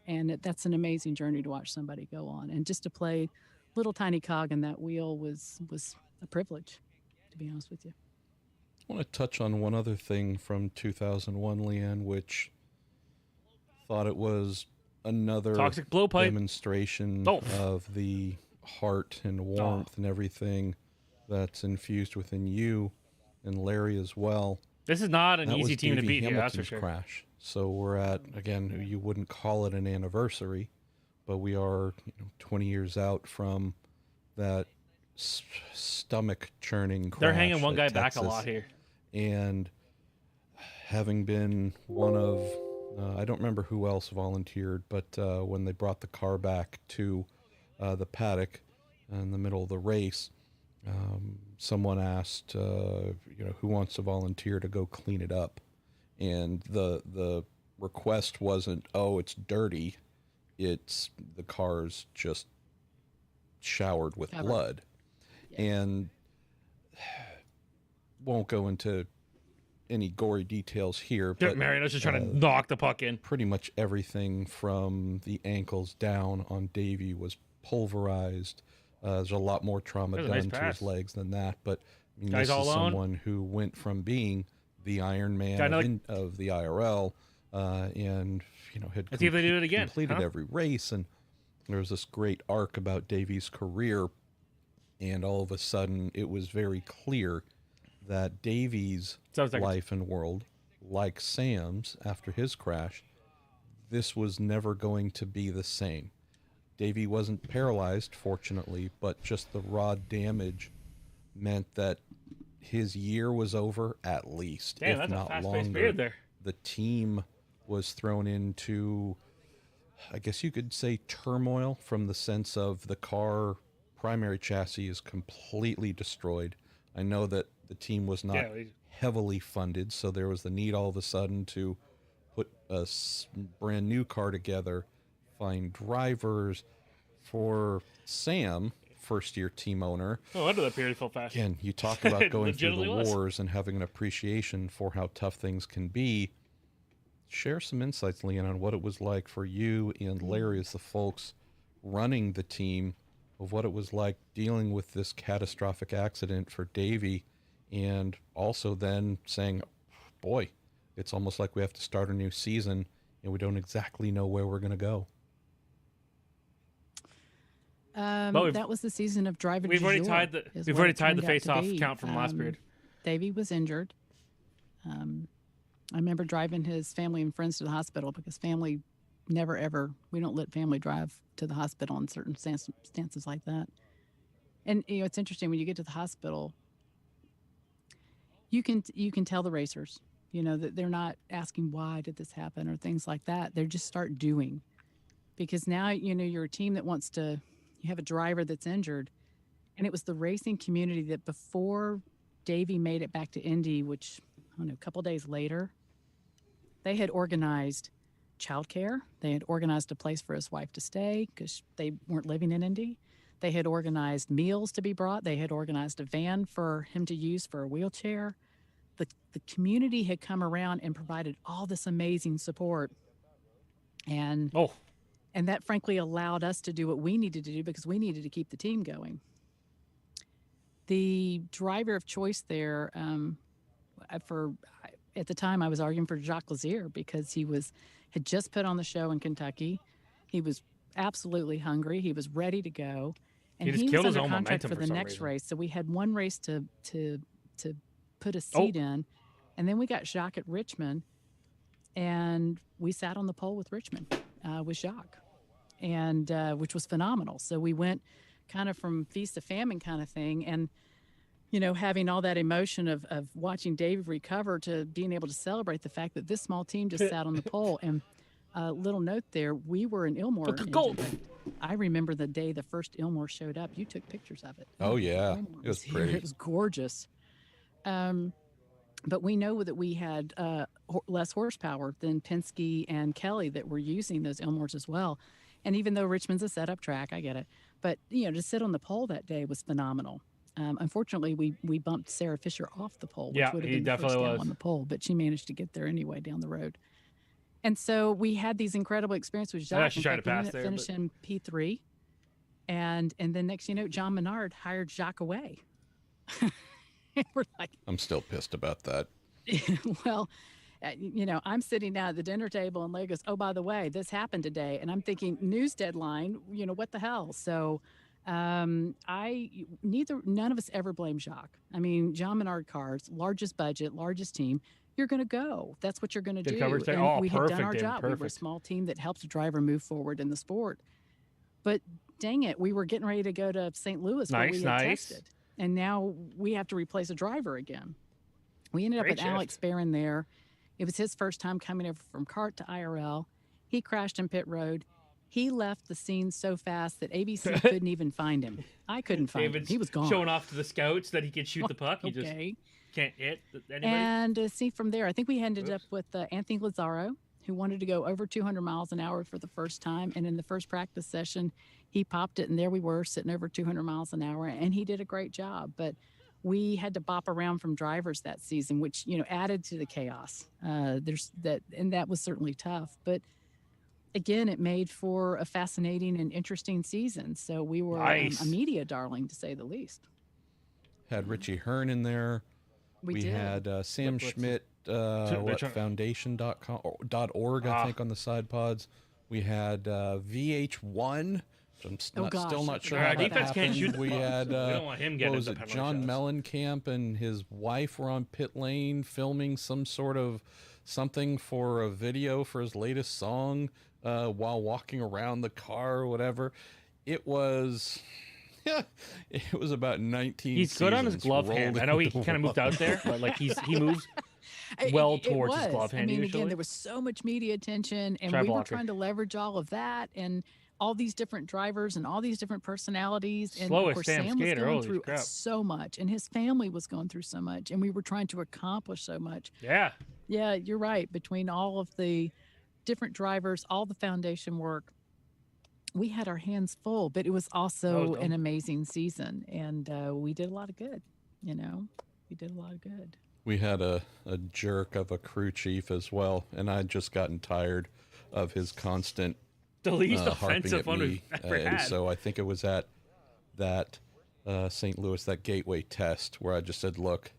And that's an amazing journey to watch somebody go on. And just to play little tiny cog in that wheel was a privilege, to be honest with you. I want to touch on one other thing from 2001, Leanne, which thought it was another toxic blowpipe demonstration of the heart and warmth and everything that's infused within you and Larry as well. This is not an easy team to beat here, that's for sure. Crash. So we're at, again, you wouldn't call it an anniversary, but we are 20 years out from that stomach churning crash. They're hanging one guy back a lot here. And having been one of, I don't remember who else volunteered, but when they brought the car back to the paddock in the middle of the race, someone asked, who wants to volunteer to go clean it up? And the request wasn't, it's dirty. It's the car's just showered with blood. Yeah. And won't go into any gory details here. But Mario's just trying to knock the puck in. Pretty much everything from the ankles down on Davey was pulverized. There's a lot more trauma done to his legs than that. But I mean, this is someone who went from being the Iron Man of the IRL and had completed every race. And there was this great arc about Davey's career. And all of a sudden, it was very clear that Davey's life and world, like Sam's after his crash, this was never going to be the same. Davey wasn't paralyzed, fortunately, but just the raw damage meant that his year was over at least, if not longer, the team was thrown into, I guess you could say, turmoil, from the sense of the car primary chassis is completely destroyed. I know that the team was not heavily funded, so there was the need all of a sudden to put a brand new car together, find drivers. For Sam, first-year team owner. Oh, under that period fell fast. Again, you talk about going through the wars and having an appreciation for how tough things can be. Share some insights, Leon, on what it was like for you and Larry as the folks running the team, of what it was like dealing with this catastrophic accident for Davey, and also then saying, boy, it's almost like we have to start a new season and we don't exactly know where we're going to go. That was the season of driving. We've already tied the face-off count from last period. Davey was injured. I remember driving his family and friends to the hospital, because family never ever, we don't let family drive to the hospital in certain stances like that. And it's interesting when you get to the hospital, you can tell the racers, that they're not asking why did this happen or things like that. They just start doing, because now you're a team that wants to. You have a driver that's injured, and it was the racing community that before Davey made it back to Indy, which I don't know, a couple days later, they had organized childcare. They had organized a place for his wife to stay because they weren't living in Indy. They had organized meals to be brought. They had organized a van for him to use for a wheelchair. The community had come around and provided all this amazing support. And that, frankly, allowed us to do what we needed to do, because we needed to keep the team going. The driver of choice there, at the time, I was arguing for Jacques Lazier, because he had just put on the show in Kentucky. He was absolutely hungry. He was ready to go, and he was under contract for the next race. So we had one race to put a seat in, and then we got Jacques at Richmond, and we sat on the pole with Richmond with Jacques. And which was phenomenal. So we went kind of from feast to famine kind of thing, and having all that emotion of watching Dave recover to being able to celebrate the fact that this small team just sat on the pole. And little note there, we were in Ilmore. I remember the day the first Ilmore showed up. You took pictures of it. Oh yeah, it was pretty. It was gorgeous. But we know that we had less horsepower than Penske and Kelly that were using those Ilmores as well. And even though Richmond's a setup track, I get it. But, to sit on the pole that day was phenomenal. Unfortunately, we bumped Sarah Fisher off the pole, which would have been the first down on the pole. But she managed to get there anyway down the road. And so we had these incredible experiences with Jacques. She tried to pass there. Finishing P3. And then next thing you know, John Menard hired Jacques away. We're like, I'm still pissed about that. Well, I'm sitting down at the dinner table, and Larry goes, oh, by the way, this happened today. And I'm thinking, news deadline, what the hell? So none of us ever blame Jacques. I mean, John Menard Cars, largest budget, largest team. You're going to go. That's what you're going to do. And we had done our job. We were a small team that helped a driver move forward in the sport. But dang it, we were getting ready to go to St. Louis where we had tested. And now we have to replace a driver again. We ended up with Alex Barron there. It was his first time coming over from kart to IRL. He crashed in pit road. He left the scene so fast that ABC couldn't even find him. I couldn't find him. He was gone. Showing off to the scouts that he could shoot the puck. He just can't hit anybody. And see, from there, I think we ended up with Anthony Lazzaro, who wanted to go over 200 miles an hour for the first time. And in the first practice session, he popped it, and there we were sitting over 200 miles an hour, and he did a great job. But we had to bop around from drivers that season, which, added to the chaos. And that was certainly tough. But again, it made for a fascinating and interesting season. So we were a media darling, to say the least. Had Richie Hearn in there. We had Sam Schmidt, foundation.org, I think, on the side pods. We had VH1. I'm still not sure how that happened. We had we don't want him getting John Mellencamp and his wife were on pit lane filming some sort of something for a video for his latest song while walking around the car or whatever. It was about 19. He's good on his glove hand. I know he kind of moved out there, but he moves. well towards his glove hand. I mean, usually. again, there was so much media attention, and we were trying to leverage all of that and all these different drivers and all these different personalities. And of course, Sam was going through so much, and his family was going through so much, and we were trying to accomplish so much. Yeah, you're right. Between all of the different drivers, all the foundation work, we had our hands full, but it was also an amazing season, and we did a lot of good. We did a lot of good. We had a jerk of a crew chief as well, and I'd just gotten tired of his constant the least offensive one we've ever had. So I think it was at that St. Louis, that gateway test, where I just said, look,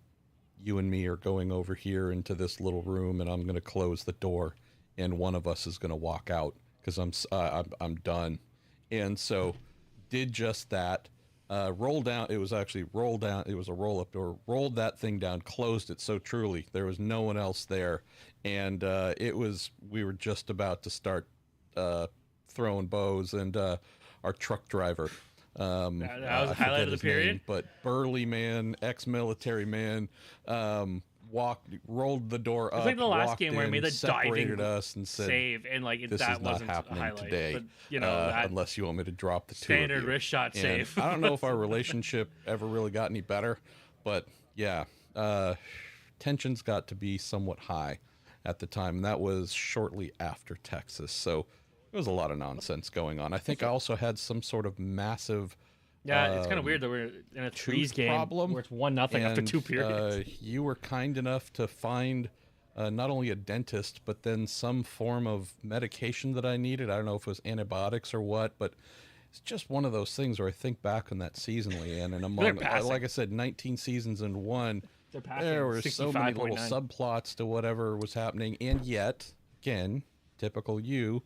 you and me are going over here into this little room, and I'm going to close the door, and one of us is going to walk out because I'm done. And so did just that. Rolled down. It was actually rolled down. It was a roll-up door. Rolled that thing down. Closed it so truly. There was no one else there, and we were just about to start throwing bows, and our truck driver. That was the highlight of the period. Name, but burly man, ex-military man, rolled the door up. It's like the last game where I made the diving us and said, save, and like this that is not wasn't happening a highlight, today. But, unless you want me to drop the standard two of you. wrist shot save. I don't know if our relationship ever really got any better, but yeah, tensions got to be somewhat high at the time. And that was shortly after Texas, so there was a lot of nonsense going on. I think I also had some sort of massive. Yeah, it's kind of weird that we're in a Trees game problem, where it's 1-0 after 2 periods. You were kind enough to find not only a dentist, but then some form of medication that I needed. I don't know if it was antibiotics or what, but it's just one of those things where I think back on that season, Leanne, and among, like I said, 19 seasons in one, there were so many little subplots to whatever was happening, and yet, again, typical you,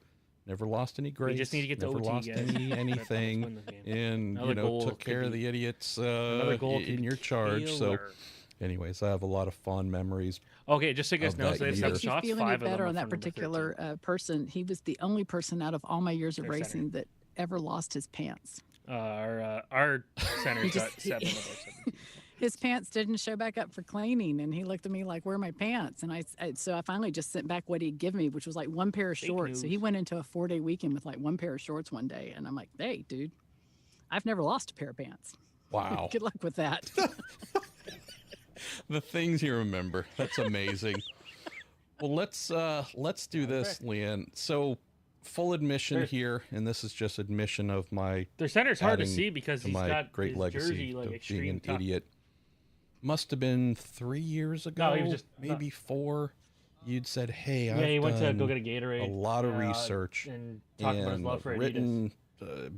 never lost any grace. You just need to get never to OT, lost anything, and took care of the idiots in your charge. So, anyways, I have a lot of fond memories. Okay, just so you guys know, so they've set shots. Feeling it better on that particular person. He was the only person out of all my years of racing that ever lost his pants. Our center's got 7 of those. His pants didn't show back up for cleaning, and he looked at me like, "Where are my pants?" And so I finally just sent back what he'd given me, which was like one pair of shorts. So he went into a 4-day weekend with like one pair of shorts one day, and I'm like, "Hey, dude, I've never lost a pair of pants." Wow. Good luck with that. The things you remember. That's amazing. Well, let's do this, Leanne. So, full admission here, and this is just admission of my. Their center's hard to see because he's my got great his legacy jersey, like, of being an tough. idiot. Must have been 3 years ago. No, he was just maybe 4. You'd said, "Hey, he went to go get a Gatorade. A lot of research and talked about his love for written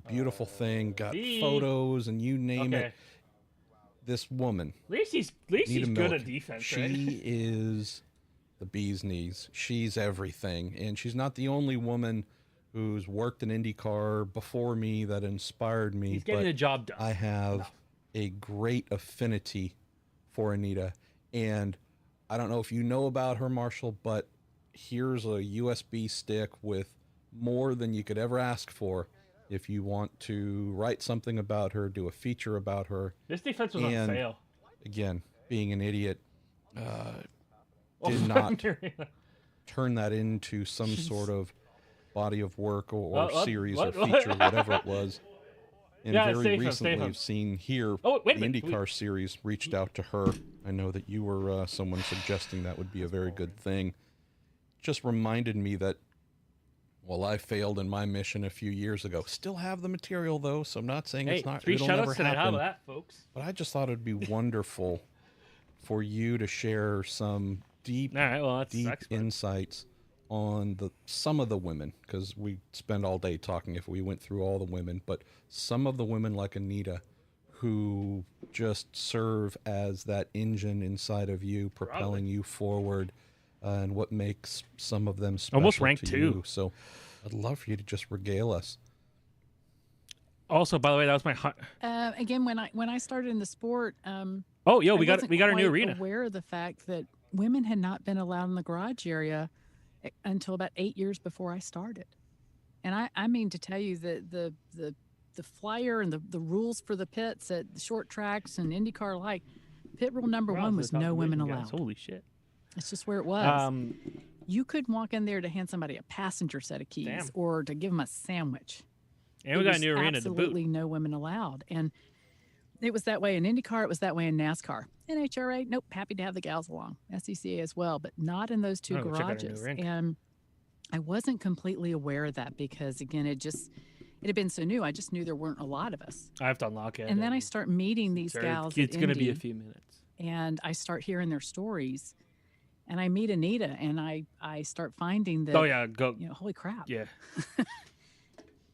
beautiful thing, got photos, and you name it." This woman, at least he's good at defense. She is the bee's knees. She's everything, and she's not the only woman who's worked in IndyCar before me that inspired me. He's getting the job done. I have a great affinity for Anita, and I don't know if you know about her, Marshall, but here's a USB stick with more than you could ever ask for if you want to write something about her, do a feature about her. This defense was on sale. Again, being an idiot, did not turn that into some sort of body of work or series or feature, whatever it was. And very recently, I've seen here the IndyCar series reached out to her. I know that you were someone suggesting that would be a very good thing. Just reminded me that, well, I failed in my mission a few years ago. Still have the material, though, so I'm not saying it's not. 3 it'll never tonight. happen. How about that, folks? But I just thought it'd be wonderful for you to share some deep insights on some of the women, because we spend all day talking if we went through all the women, but some of the women like Anita who just serve as that engine inside of you, propelling you forward, and what makes some of them special almost ranked to 2. you. So I'd love for you to just regale us. Also, by the way, that was my again when I started in the sport. We got our new arena. Aware of the fact that women had not been allowed in the garage area until about 8 years before I started, and I mean to tell you that the flyer and the rules for the pits at the short tracks and IndyCar pit rule number 1 was no women allowed. Holy shit! It's just where it was. You couldn't walk in there to hand somebody a passenger set of keys or to give them a sandwich. And we got a new arena to boot. Absolutely no women allowed. And it was that way in IndyCar. It was that way in NASCAR. NHRA, nope, happy to have the gals along. SCCA as well, but not in those two garages. And I wasn't completely aware of that because, again, it had been so new. I just knew there weren't a lot of us. I have to unlock it. And then I start meeting these gals. It's going to be a few minutes. And I start hearing their stories. And I meet Anita, and I start finding that. Oh yeah, go! Holy crap! Yeah.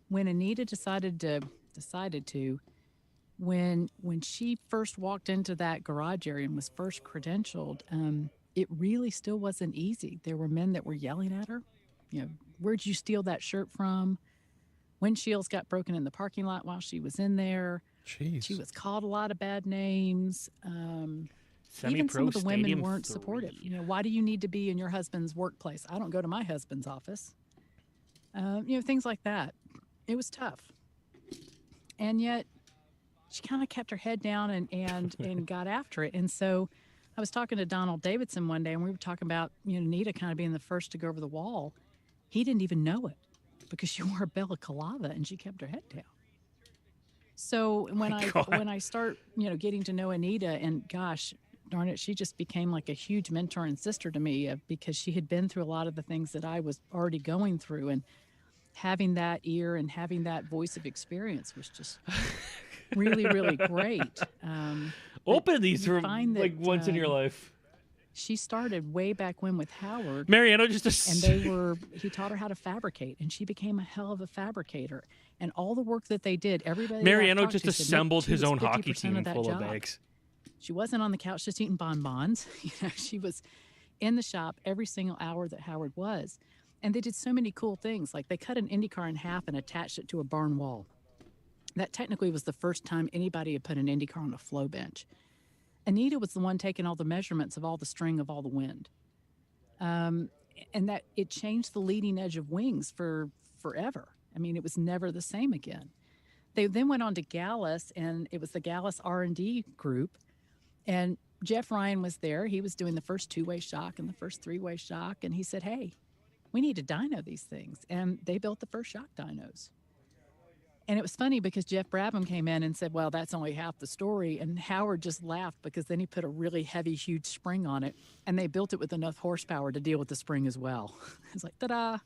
When Anita decided to, when she first walked into that garage area and was first credentialed, it really still wasn't easy. There were men that were yelling at her. Where'd you steal that shirt from? Windshields got broken in the parking lot while she was in there. Jeez. She was called a lot of bad names. Even some of the women weren't supportive. Why do you need to be in your husband's workplace? I don't go to my husband's office. Things like that. It was tough. And yet she kind of kept her head down and got after it. And so I was talking to Donald Davidson one day, and we were talking about, Nita kind of being the first to go over the wall. He didn't even know it because she wore a balaclava and she kept her head down. So when I start, getting to know Anita, and gosh, darn it, she just became like a huge mentor and sister to me because she had been through a lot of the things that I was already going through, and having that ear and having that voice of experience was just really, really great. Open these rooms like once in your life. She started way back when with Howard. Mariano he taught her how to fabricate, and she became a hell of a fabricator. And all the work that they did, everybody. Mariano just assembled his own hockey team full of bags. She wasn't on the couch just eating bonbons. She was in the shop every single hour that Howard was. And they did so many cool things. Like they cut an IndyCar in half and attached it to a barn wall. That technically was the first time anybody had put an IndyCar on a flow bench. Anita was the one taking all the measurements of all the string of all the wind. And that it changed the leading edge of wings for forever. I mean, it was never the same again. They then went on to Gallus, and it was the Gallus R&D group. And Jeff Ryan was there. He was doing the first two-way shock and the first three-way shock. And he said, hey, we need to dyno these things. And they built the first shock dynos. And it was funny because Jeff Brabham came in and said, well, that's only half the story. And Howard just laughed because then he put a really heavy, huge spring on it. And they built it with enough horsepower to deal with the spring as well. It's like, ta-da.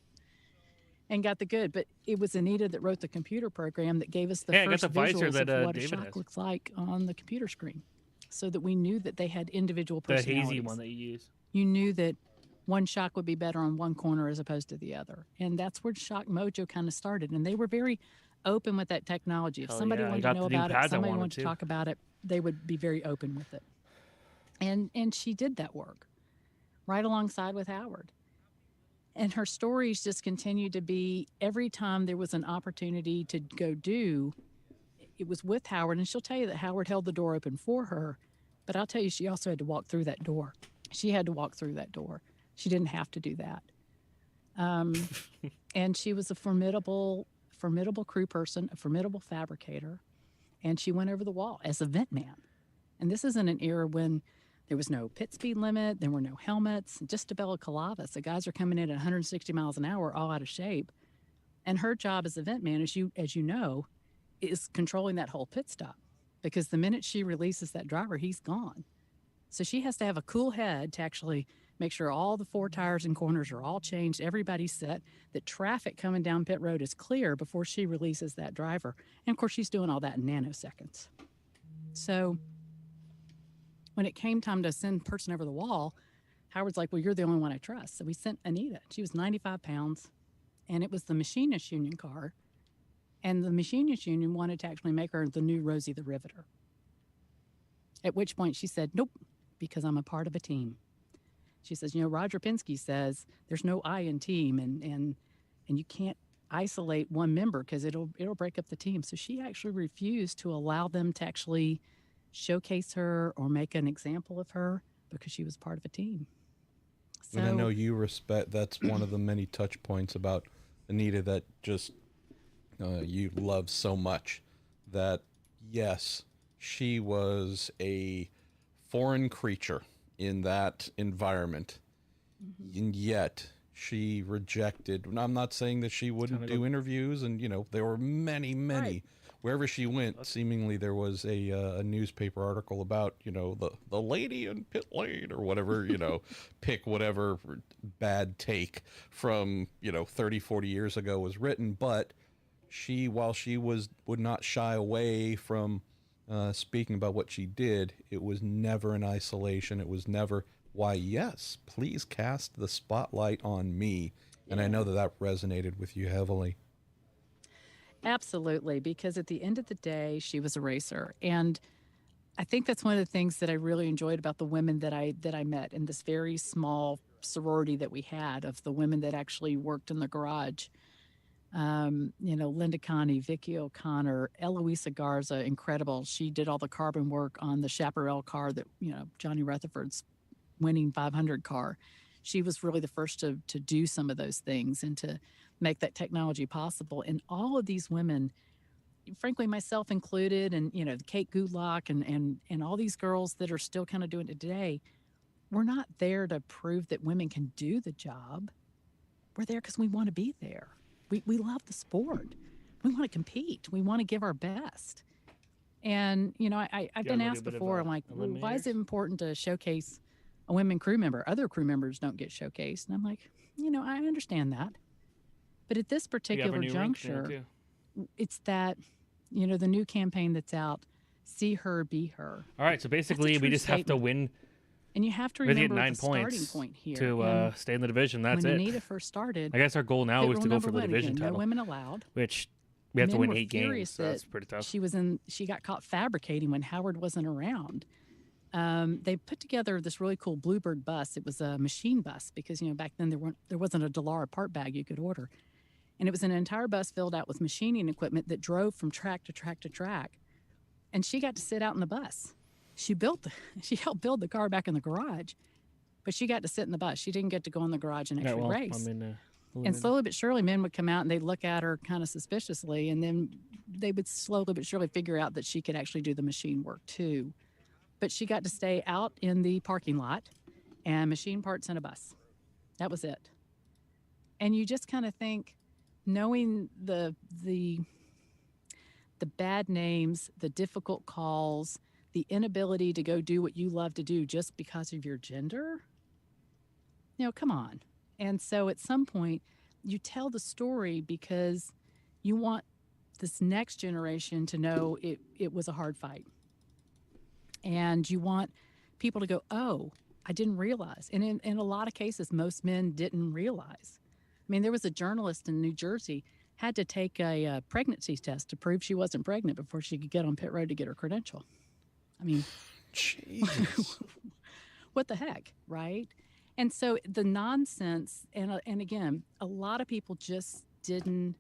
And got the good. But it was Anita that wrote the computer program that gave us the first visuals of what a shock looks like on the computer screen, so that we knew that they had individual personalities. The hazy one that you use. You knew that one shock would be better on one corner as opposed to the other. And that's where Shock Mojo kind of started. And they were very open with that technology. If somebody wanted to know about it, somebody wanted to talk about it, they would be very open with it. And she did that work right alongside with Howard. And her stories just continued to be, every time there was an opportunity to go do, it was with Howard. And she'll tell you that Howard held the door open for her. But I'll tell you, she also had to walk through that door. She had to walk through that door. She didn't have to do that. And she was a formidable crew person, a formidable fabricator. And she went over the wall as a vent man. And this isn't an era when there was no pit speed limit, there were no helmets, just a balaclava. So guys are coming in at 160 miles an hour, all out of shape. And her job as a vent man, as you know, is controlling that whole pit stop. Because the minute she releases that driver, he's gone. So she has to have a cool head to actually make sure all the four tires and corners are all changed, everybody's set, that traffic coming down pit road is clear before she releases that driver. And of course, she's doing all that in nanoseconds. So when it came time to send a person over the wall, Howard's like, well, you're the only one I trust. So we sent Anita. She was 95 pounds, and it was the Machinist Union car. And the Machinist Union wanted to actually make her the new Rosie the Riveter. At which point she said, nope, because I'm a part of a team. She says, Roger Penske says there's no I in team, and you can't isolate one member because it'll break up the team. So she actually refused to allow them to actually showcase her or make an example of her because she was part of a team. So, and I know you respect, that's one of the many touch points about Anita that just you love so much, that yes, she was a foreign creature in that environment. And yet she rejected. And I'm not saying that she wouldn't do interviews, and there were many Right. wherever she went. Seemingly there was a newspaper article about the lady in pit lane or whatever. Pick whatever bad take from 30-40 years ago was written. But while she would not shy away from speaking about what she did, it was never in isolation. It was never, why, yes, please cast the spotlight on me. And I know that resonated with you heavily. Absolutely, because at the end of the day, she was a racer. And I think that's one of the things that I really enjoyed about the women that I met in this very small sorority that we had, of the women that actually worked in the garage. Linda Connie, Vicky O'Connor, Eloisa Garza, incredible. She did all the carbon work on the Chaparral car that, Johnny Rutherford's winning 500 car. She was really the first to do some of those things and to make that technology possible. And all of these women, frankly, myself included, and, Kate Gutlock and all these girls that are still kind of doing it today, we're not there to prove that women can do the job. We're there because we want to be there. We love the sport. We want to compete. We want to give our best. And, I've been asked before, I'm like, why is it important to showcase a women crew member? Other crew members don't get showcased. And I'm like, I understand that. But at this particular juncture, it's that, the new campaign that's out, see her, be her. All right, so basically we just have to win. And you have to remember the starting point here to stay in the division. That's when it. When Anita first started, I guess our goal now is to go for the division title. No women allowed. Which we have to win 8 games. So that's pretty tough. She got caught fabricating when Howard wasn't around. They put together this really cool Bluebird bus. It was a machine bus because back then there wasn't a Dallara part bag you could order, and it was an entire bus filled out with machining equipment that drove from track to track to track, and she got to sit out in the bus. She helped build the car back in the garage, but she got to sit in the bus. She didn't get to go in the garage and actually race. And slowly but surely, men would come out and they'd look at her kind of suspiciously, and then they would slowly but surely figure out that she could actually do the machine work too. But she got to stay out in the parking lot and machine parts in a bus. That was it. And you just kind of think, knowing the bad names, the difficult calls, the inability to go do what you love to do just because of your gender, come on. And so at some point, you tell the story because you want this next generation to know it was a hard fight. And you want people to go, oh, I didn't realize. And in a lot of cases, most men didn't realize. I mean, there was a journalist in New Jersey had to take a pregnancy test to prove she wasn't pregnant before she could get on pit road to get her credential. I mean, Jesus. What the heck, right? And so the nonsense, and again, a lot of people just didn't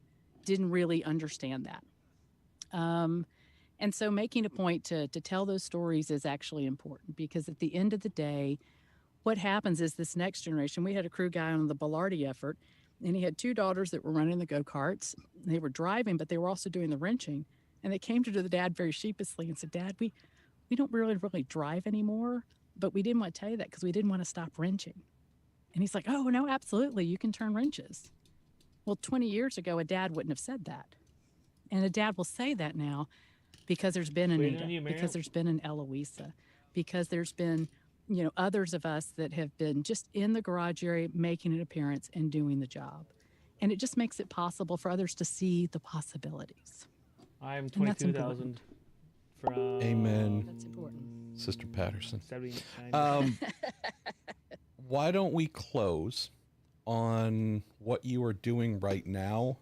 really understand that. And so making a point to tell those stories is actually important, because at the end of the day, what happens is this next generation, we had a crew guy on the Bellardi effort, and he had 2 daughters that were running the go-karts. They were driving, but they were also doing the wrenching. And they came to the dad very sheepishly and said, Dad, we don't really drive anymore, but we didn't want to tell you that because we didn't want to stop wrenching. And he's like, oh, no, absolutely. You can turn wrenches. Well, 20 years ago, a dad wouldn't have said that. And a dad will say that now because there's been Anita, because there's been an Eloisa, because there's been, others of us that have been just in the garage area making an appearance and doing the job. And it just makes it possible for others to see the possibilities. I'm 22,000 from... Amen. That's important. Sister Patterson. 79. Why don't we close on what you are doing right now,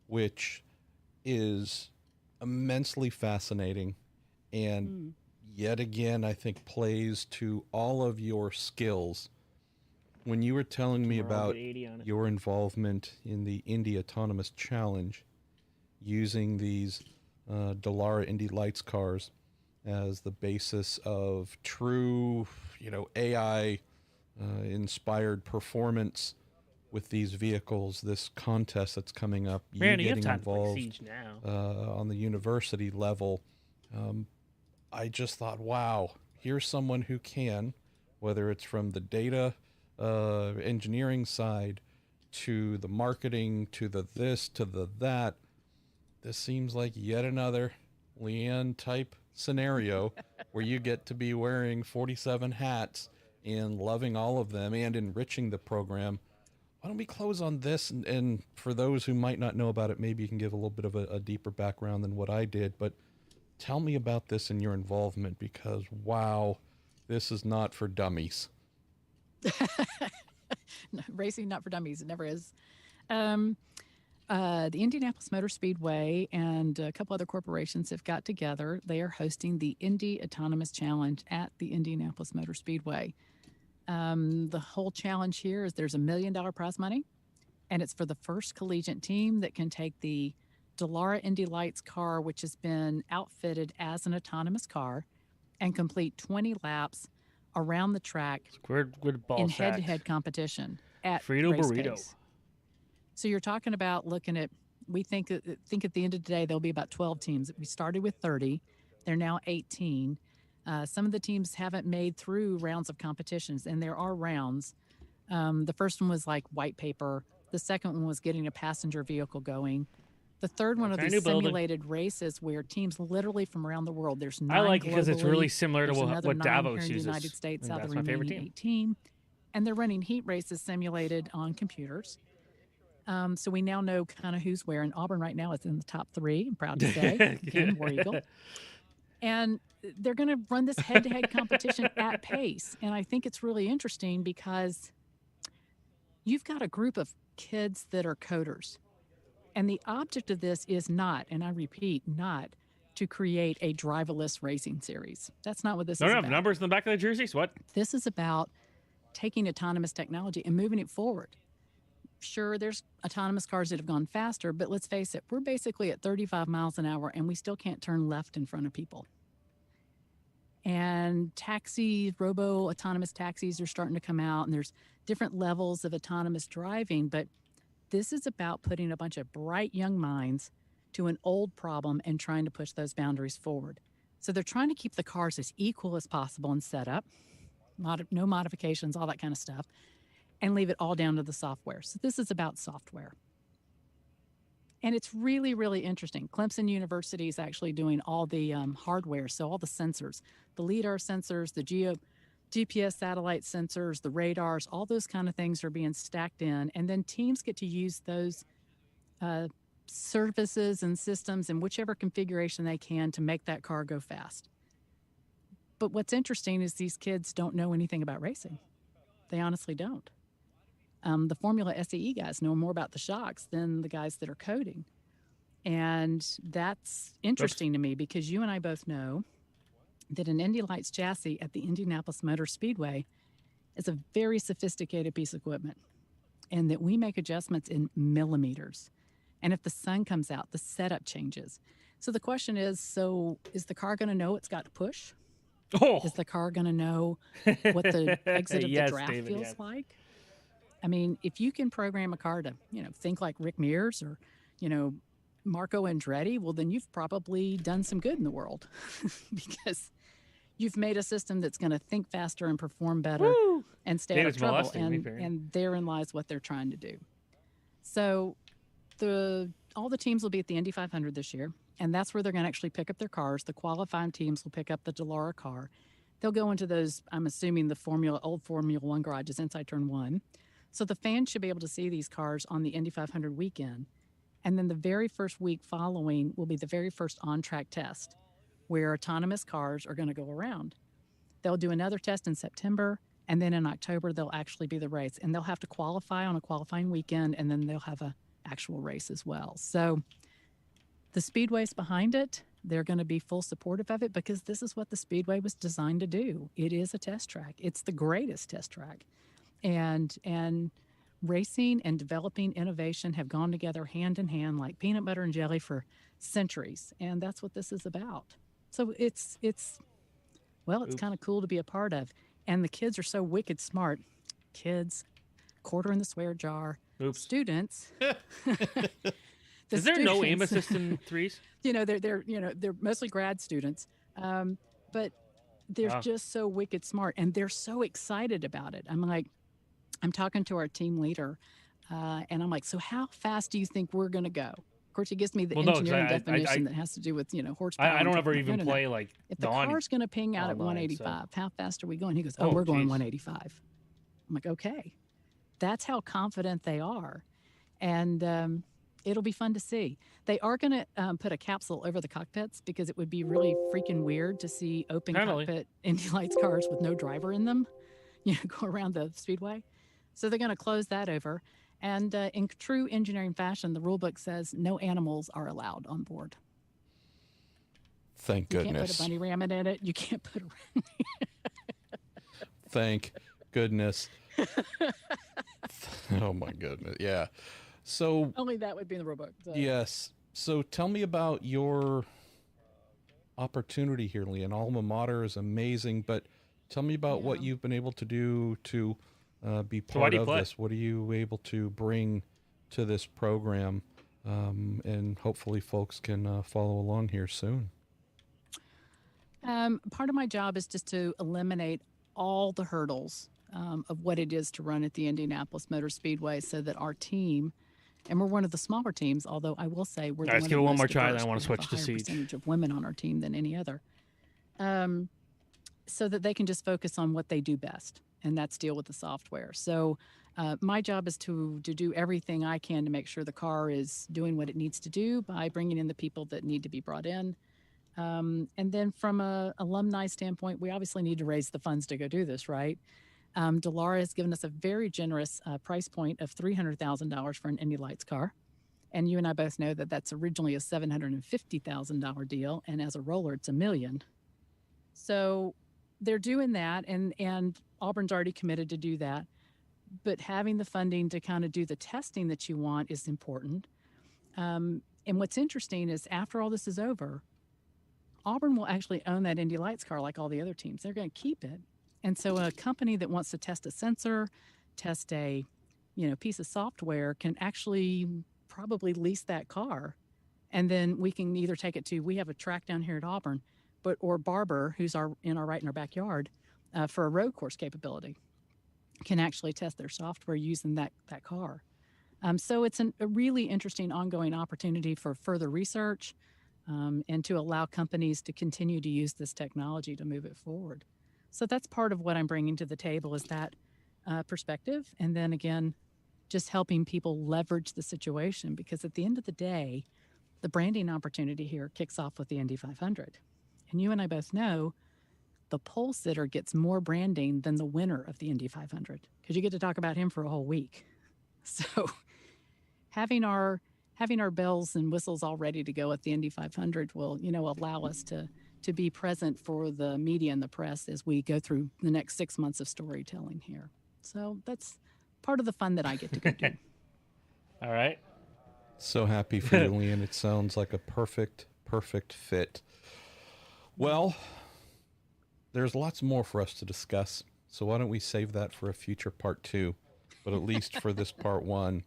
which is immensely fascinating and yet again, I think plays to all of your skills. When you were telling me about your involvement in the Indy Autonomous Challenge, using these Dallara Indy Lights cars as the basis of true, AI inspired performance with these vehicles, this contest that's coming up, you getting involved on the university level, I just thought, wow, here's someone who can whether it's from the data engineering side to the marketing to the this to the that. This seems like yet another Leanne type scenario where you get to be wearing 47 hats and loving all of them and enriching the program. Why don't we close on this? And for those who might not know about it, maybe you can give a little bit of a deeper background than what I did. But tell me about this and your involvement, because, wow, this is not for dummies. No, racing not for dummies. It never is. The Indianapolis Motor Speedway and a couple other corporations have got together. They are hosting the Indy Autonomous Challenge at the Indianapolis Motor Speedway. The whole challenge here is there's $1 million prize money, and it's for the first collegiate team that can take the Dallara Indy Lights car, which has been outfitted as an autonomous car, and complete 20 laps around the track in head-to-head competition at Frito race burrito. pace. So you're talking about looking at, we think at the end of the day, there'll be about 12 teams. We started with 30. They're now 18. Some of the teams haven't made through rounds of competitions, and there are rounds. The first one was like white paper. The second one was getting a passenger vehicle going. The third one are these simulated races where teams literally from around the world. There's 9 I like it because it's really globally. similar to There's what Davos here in the uses. United States And out of that's the my favorite remaining team. 18. And they're running heat races simulated on computers. So we now know kind of who's where. And Auburn right now is in the top 3. I'm proud to say. Again, War Eagle. And they're going to run this head-to-head competition at pace. And I think it's really interesting because you've got a group of kids that are coders. And the object of this is not, and I repeat, not to create a driverless racing series. That's not what this is about. Don't have numbers in the back of the jerseys? What? This is about taking autonomous technology and moving it forward. Sure, there's autonomous cars that have gone faster, but let's face it, we're basically at 35 miles an hour and we still can't turn left in front of people. And taxis, autonomous taxis are starting to come out, and there's different levels of autonomous driving, but this is about putting a bunch of bright young minds to an old problem and trying to push those boundaries forward. So they're trying to keep the cars as equal as possible in setup, no modifications, all that kind of stuff, and leave it all down to the software. So this is about software. And it's really, really interesting. Clemson University is actually doing all the hardware, so all the sensors, the LIDAR sensors, the GPS satellite sensors, the radars, all those kind of things are being stacked in. And then teams get to use those services and systems in whichever configuration they can to make that car go fast. But what's interesting is these kids don't know anything about racing. They honestly don't. The Formula SAE guys know more about the shocks than the guys that are coding. And that's interesting to me because you and I both know that an Indy Lights chassis at the Indianapolis Motor Speedway is a very sophisticated piece of equipment, and that we make adjustments in millimeters. And if the sun comes out, the setup changes. So the question is, is the car going to know it's got to push? Oh. Is the car going to know what the exit of the draft feels like? I mean, if you can program a car to, think like Rick Mears or, Marco Andretti, well, then you've probably done some good in the world because you've made a system that's going to think faster and perform better and stay out of trouble. And therein lies what they're trying to do. So all the teams will be at the Indy 500 this year, and that's where they're going to actually pick up their cars. The qualifying teams will pick up the Dallara car. They'll go into those, I'm assuming, the old Formula One garages inside Turn 1. So the fans should be able to see these cars on the Indy 500 weekend. And then the very first week following will be the very first on-track test where autonomous cars are going to go around. They'll do another test in September, and then in October, they'll actually be the race. And they'll have to qualify on a qualifying weekend, and then they'll have an actual race as well. So the Speedway's behind it. They're going to be full supportive of it because this is what the Speedway was designed to do. It is a test track. It's the greatest test track. And racing and developing innovation have gone together hand in hand like peanut butter and jelly for centuries. And that's what this is about. So it's kind of cool to be a part of. And the kids are so wicked smart. Kids, quarter in the swear jar. Oops. Students. Is there no aim assist in threes? They're mostly grad students. But they're just so wicked smart, and they're so excited about it. I'm talking to our team leader, and I'm like, so how fast do you think we're going to go? Of course, he gives me the engineering definition that has to do with, horsepower. I don't ever even play like if the car's going to ping out at 185, how fast are we going? He goes, we're going 185. I'm like, okay. That's how confident they are. And it'll be fun to see. They are going to put a capsule over the cockpits because it would be really freaking weird to see open cockpit Indy Lights cars with no driver in them, go around the speedway. So they're going to close that over. And in true engineering fashion, the rule book says no animals are allowed on board. Thank goodness. You can't put a bunny rabbit in it. You can't put a... Thank goodness. Oh, my goodness. Yeah. So only that would be in the rule book. So. Yes. So tell me about your opportunity here, Lee. An alma mater is amazing, but tell me about what you've been able to do to be part of this. What are you able to bring to this program? And hopefully folks can follow along here soon. Part of my job is just to eliminate all the hurdles of what it is to run at the Indianapolis Motor Speedway so that our team, and we're one of the smaller teams, although I will say we're the let's give it one more try, then I want to switch to Siege. Percentage of women on our team than any other. So that they can just focus on what they do best, and that's deal with the software. So my job is to do everything I can to make sure the car is doing what it needs to do by bringing in the people that need to be brought in. And then from a alumni standpoint, we obviously need to raise the funds to go do this, right? Delara has given us a very generous price point of $300,000 for an Indy Lights car. And you and I both know that that's originally a $750,000 deal. And as a roller, it's $1 million. So they're doing that. And Auburn's already committed to do that. But having the funding to kind of do the testing that you want is important. And what's interesting is after all this is over, Auburn will actually own that Indy Lights car like all the other teams. They're going to keep it. And so a company that wants to test a sensor, test a piece of software can actually probably lease that car. And then we can either take it to, we have a track down here at Auburn, or Barber, who's right in our backyard, for a road course capability, can actually test their software using that car. So it's a really interesting ongoing opportunity for further research and to allow companies to continue to use this technology to move it forward. So that's part of what I'm bringing to the table is that perspective. And then again, just helping people leverage the situation, because at the end of the day, the branding opportunity here kicks off with the Indy 500. And you and I both know the pole sitter gets more branding than the winner of the Indy 500 because you get to talk about him for a whole week. So having our bells and whistles all ready to go at the Indy 500 will, allow us to be present for the media and the press as we go through the next 6 months of storytelling here. So that's part of the fun that I get to go do. All right. So happy for you, Leanne. It sounds like a perfect fit. Well, there's lots more for us to discuss, so why don't we save that for a future part 2? But at least for this part 1,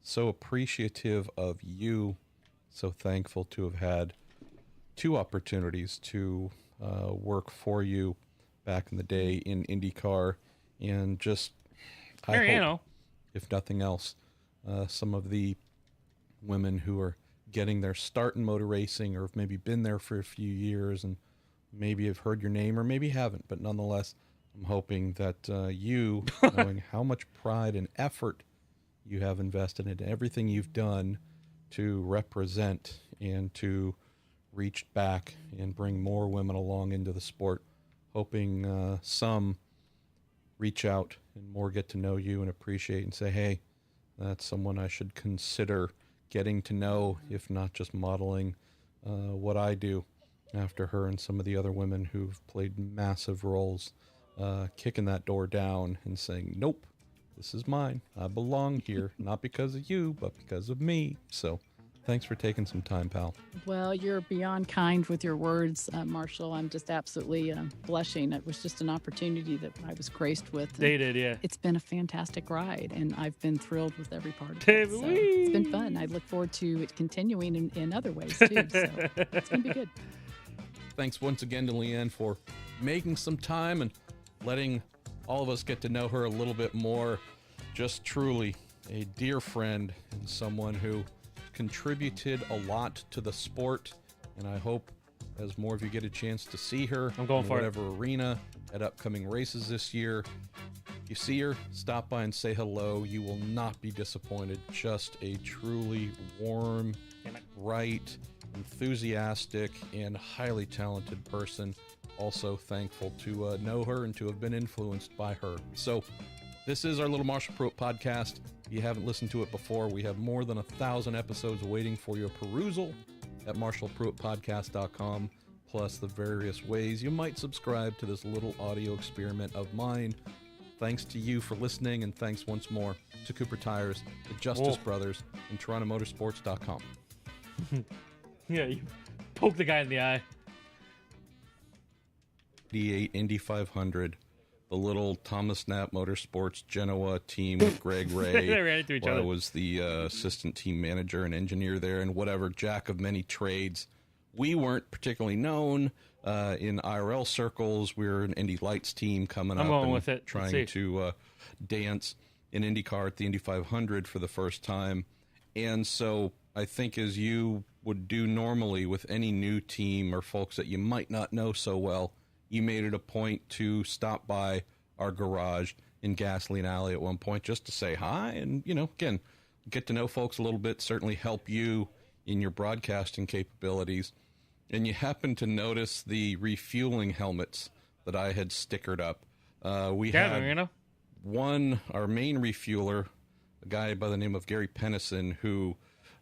so appreciative of you, so thankful to have had 2 opportunities to work for you back in the day in IndyCar, and just, I hope, if nothing else, some of the women who are getting their start in motor racing or have maybe been there for a few years and maybe have heard your name or maybe haven't, but nonetheless, I'm hoping that you, knowing how much pride and effort you have invested in everything you've done to represent and to reach back and bring more women along into the sport, hoping some reach out and more get to know you and appreciate and say, hey, that's someone I should consider getting to know, if not just modeling what I do after her and some of the other women who've played massive roles, kicking that door down and saying, nope, this is mine. I belong here, not because of you, but because of me. So thanks for taking some time, pal. Well, you're beyond kind with your words, Marshall. I'm just absolutely blushing. It was just an opportunity that I was graced with. They did, yeah. It's been a fantastic ride, and I've been thrilled with every part of it. So it's been fun. I look forward to it continuing in other ways, too. So it's going to be good. Thanks once again to Leanne for making some time and letting all of us get to know her a little bit more. Just truly a dear friend and someone who contributed a lot to the sport. And I hope as more of you get a chance to see her I'm going in for whatever arena at upcoming races this year, you see her, stop by and say hello. You will not be disappointed. Just a truly warm, bright, enthusiastic, and highly talented person. Also thankful to know her and to have been influenced by her. So this is our little Marshall Pruitt podcast. If you haven't listened to it before, we have more than 1,000 episodes waiting for your perusal at marshallpruittpodcast.com, plus the various ways you might subscribe to this little audio experiment of mine. Thanks to you for listening, and thanks once more to Cooper Tires, the Justice Brothers, and TorontoMotorsports.com. Yeah, you poke the guy in the eye. 88 Indy 500, the little Thomas Knapp Motorsports Genoa team with Greg Ray. They ran into each other. I was the assistant team manager and engineer there, and whatever, jack of many trades. We weren't particularly known in IRL circles. We were an Indy Lights team coming up and trying to dance in IndyCar at the Indy 500 for the first time. And so I think, as you would do normally with any new team or folks that you might not know so well, you made it a point to stop by our garage in Gasoline Alley at one point just to say hi and, again, get to know folks a little bit, certainly help you in your broadcasting capabilities. And you happened to notice the refueling helmets that I had stickered up. We had our main refueler, a guy by the name of Gary Pennison, who,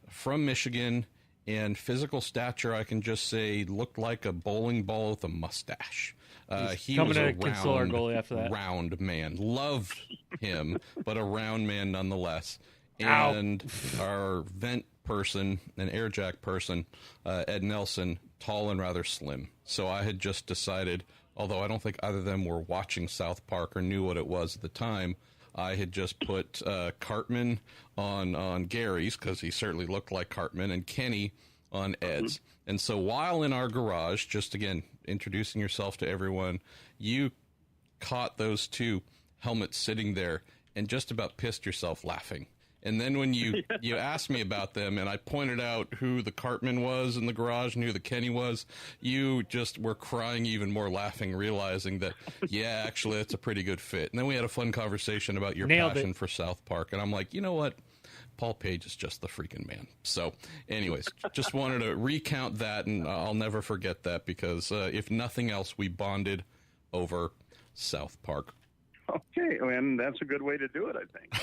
from Michigan, and physical stature, I can just say, looked like a bowling ball with a mustache. He was a round man. Loved him, but a round man nonetheless. And our vent person, an air jack person, Ed Nelson, tall and rather slim. So I had just decided, although I don't think either of them were watching South Park or knew what it was at the time, I had just put Cartman on Gary's, because he certainly looked like Cartman, and Kenny on Ed's. And so while in our garage, just again, introducing yourself to everyone, you caught those two helmets sitting there and just about pissed yourself laughing. And then when you asked me about them and I pointed out who the Cartman was in the garage and who the Kenny was, you just were crying even more laughing, realizing that, yeah, actually, that's a pretty good fit. And then we had a fun conversation about your passion for South Park. And I'm like, you know what? Paul Page is just the freaking man. So anyways, just wanted to recount that, and I'll never forget that, because if nothing else, we bonded over South Park. Okay, and that's a good way to do it, I think.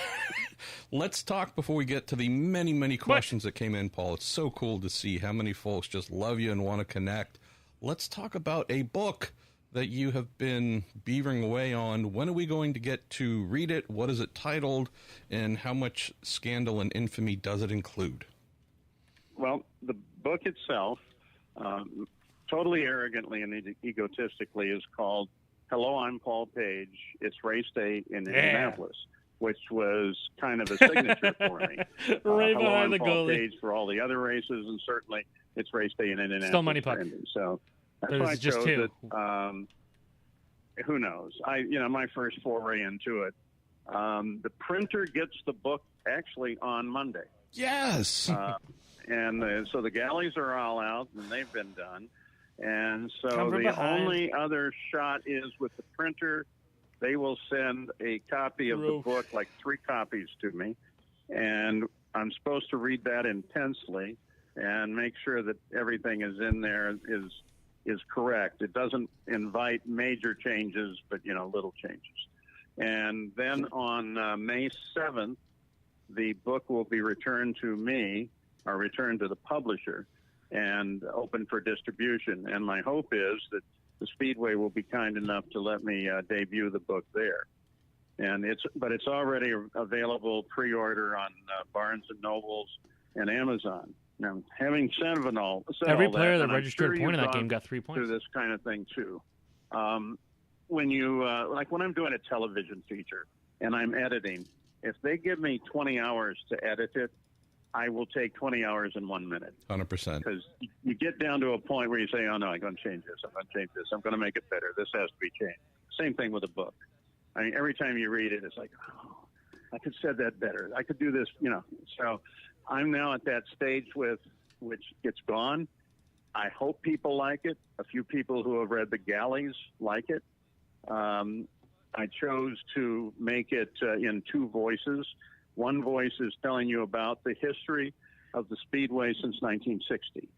Let's talk before we get to the many, many questions that came in, Paul. It's so cool to see how many folks just love you and want to connect. Let's talk about a book that you have been beavering away on. When are we going to get to read it? What is it titled? And how much scandal and infamy does it include? Well, the book itself, totally arrogantly and egotistically, is called Hello, I'm Paul Page. It's race day in Indianapolis, which was kind of a signature for me. Right Hello, behind I'm the Paul goalie. Page for all the other races, and certainly it's race day in Indianapolis. Still money puck. So that's There's why I just chose two. it. Who knows? My first foray into it. The printer gets the book actually on Monday. Yes. So the galleys are all out, and they've been done. And so the only other shot is with the printer. They will send a copy of the book, like 3 copies, to me. And I'm supposed to read that intensely and make sure that everything is in there is correct. It doesn't invite major changes, but, little changes. And then on May 7th, the book will be returned to me, or returned to the publisher, and open for distribution. And my hope is that the Speedway will be kind enough to let me debut the book there. And it's already available pre-order on Barnes and Nobles and Amazon. Now, having said all every that, player that and registered a point in that game gone got 3 points. through this kind of thing too. When you when I'm doing a television feature and I'm editing, if they give me 20 hours to edit it, I will take 20 hours in 1 minute. 100%. Because you get down to a point where you say, oh, no, I'm going to change this. I'm going to change this. I'm going to make it better. This has to be changed. Same thing with a book. I mean, every time you read it, it's like, oh, I could have said that better. I could do this, So I'm now at that stage which it's gone. I hope people like it. A few people who have read The Galleys like it. I chose to make it in two voices. One voice is telling you about the history of the Speedway since 1960.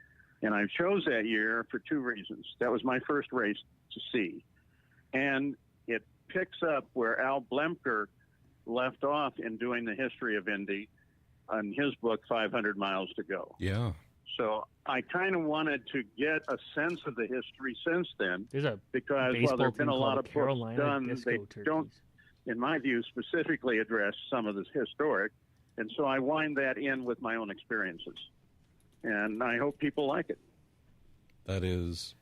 And I chose that year for two reasons. That was my first race to see. And it picks up where Al Blemker left off in doing the history of Indy on his book, 500 Miles to Go. Yeah. So I kind of wanted to get a sense of the history since then. Because while there have been a lot of books done, they don't, in my view, specifically address some of this historic. And so I wind that in with my own experiences. And I hope people like it. That is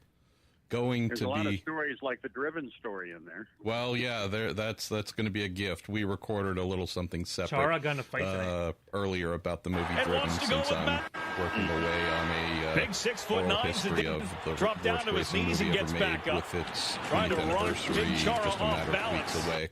going There's to be... There's a lot of stories like the Driven story in there. Well, yeah, that's going to be a gift. We recorded a little something separate Chara gonna fight earlier about the movie Driven, since I'm working away on a big 6'9" history of the drop down to his knees and gets back up. With its Trying to 20th run anniversary Big Chara just a off matter balance. of weeks away.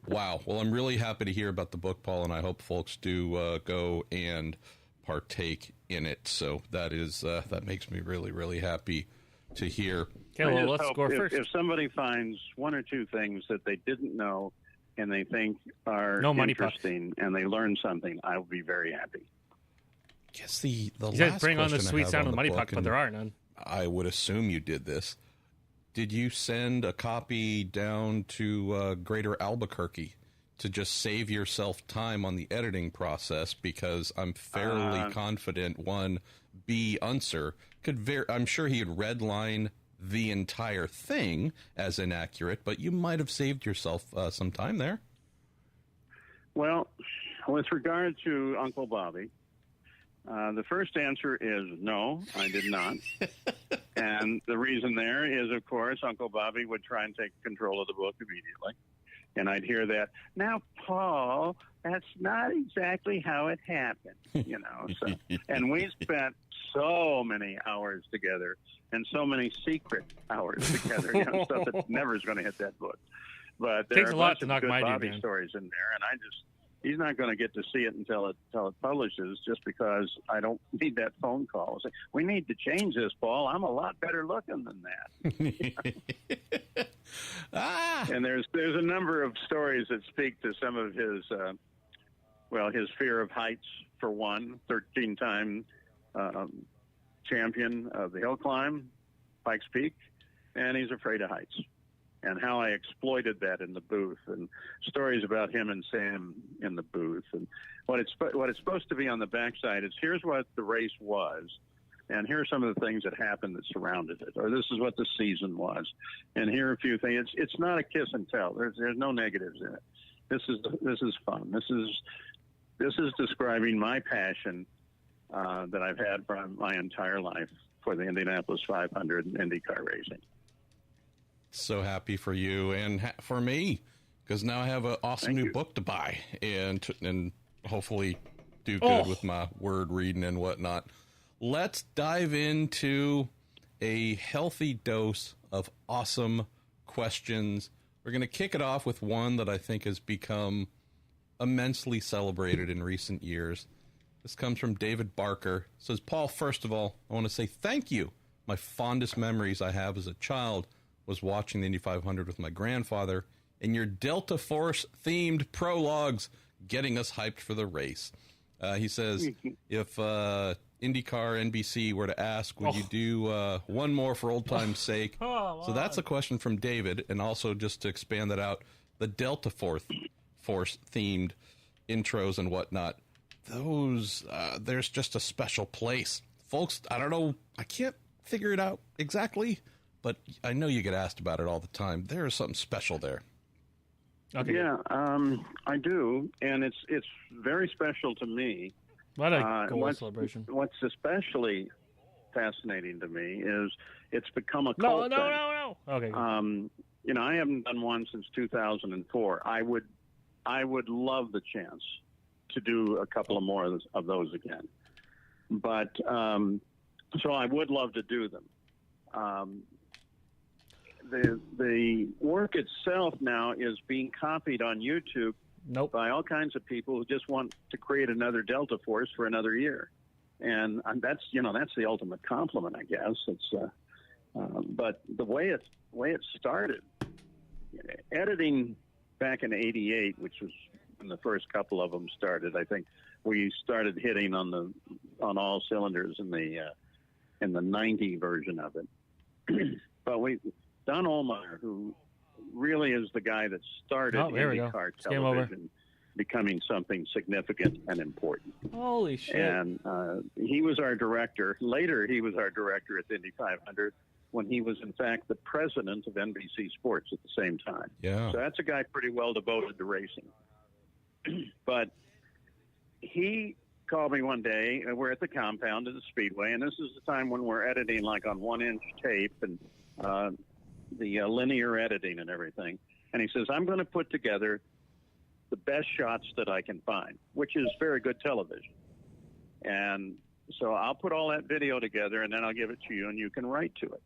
Wow. Well, I'm really happy to hear about the book, Paul, and I hope folks do go and partake in it. So that makes me really, really happy to hear. Okay, well, let's score first. If somebody finds one or two things that they didn't know and they think are interesting and they learn something, I will be very happy. I guess the you said bring on the question I sweet have sound on of the Money book, Puck, but there are none. I would assume you did this. Did you send a copy down to Greater Albuquerque to just save yourself time on the editing process? Because I'm fairly confident B. Unser I'm sure he'd redline the entire thing as inaccurate, but you might have saved yourself some time there. Well, with regard to Uncle Bobby, the first answer is no, I did not. And the reason there is, of course, Uncle Bobby would try and take control of the book immediately. And I'd hear that, now, Paul, that's not exactly how it happened, So, and we spent so many hours together and so many secret hours together, stuff that never is going to hit that book. But there are a bunch of good Bobby stories in there, and he's not going to get to see it until it publishes, just because I don't need that phone call. Say, we need to change this, Paul. I'm a lot better looking than that. And there's a number of stories that speak to some of his, his fear of heights, for one, 13-time champion of the hill climb, Pikes Peak, and he's afraid of heights. And how I exploited that in the booth, and stories about him and Sam in the booth, and what it's supposed to be on the backside is, here's what the race was, and here are some of the things that happened that surrounded it, or this is what the season was, and here are a few things. It's not a kiss and tell. There's no negatives in it. This is fun. This is describing my passion that I've had for my entire life for the Indianapolis 500 and IndyCar racing. So happy for you and for me, because now I have an awesome new book to buy and hopefully do good with my word reading and whatnot. Let's dive into a healthy dose of awesome questions. We're going to kick it off with one that I think has become immensely celebrated in recent years. This comes from David Barker. It says, Paul, first of all, I want to say thank you. My fondest memories I have as a child was watching the Indy 500 with my grandfather and your Delta Force themed prologues getting us hyped for the race. He says, if IndyCar NBC were to ask, would you do one more for old time's sake? So that's a question from David. And also, just to expand that out, the Delta Force themed intros and whatnot, those, there's just a special place. Folks, I don't know, I can't figure it out exactly, but I know you get asked about it all the time. There is something special there. Okay. Yeah, I do, and it's very special to me. What a goal celebration! What's especially fascinating to me is it's become a cult. No. Okay. I haven't done one since 2004. I would love the chance to do a couple of more of those again. But so I would love to do them. The work itself now is being copied on YouTube by all kinds of people who just want to create another Delta Force for another year, and that's the ultimate compliment, I guess. It's but the way it started, editing back in '88, which was when the first couple of them started. I think we started hitting on all cylinders in the '90 version of it. But Don Ohlmeyer, who really is the guy that started IndyCar television becoming something significant and important. Holy shit. And he was our director. Later, he was our director at the Indy 500 when he was, in fact, the president of NBC Sports at the same time. Yeah. So that's a guy pretty well devoted to racing. But he called me one day, and we're at the compound at the Speedway, and this is the time when we're editing like on 1-inch tape and the linear editing and everything. And he says, I'm going to put together the best shots that I can find, which is very good television. And so I'll put all that video together, and then I'll give it to you, and you can write to it.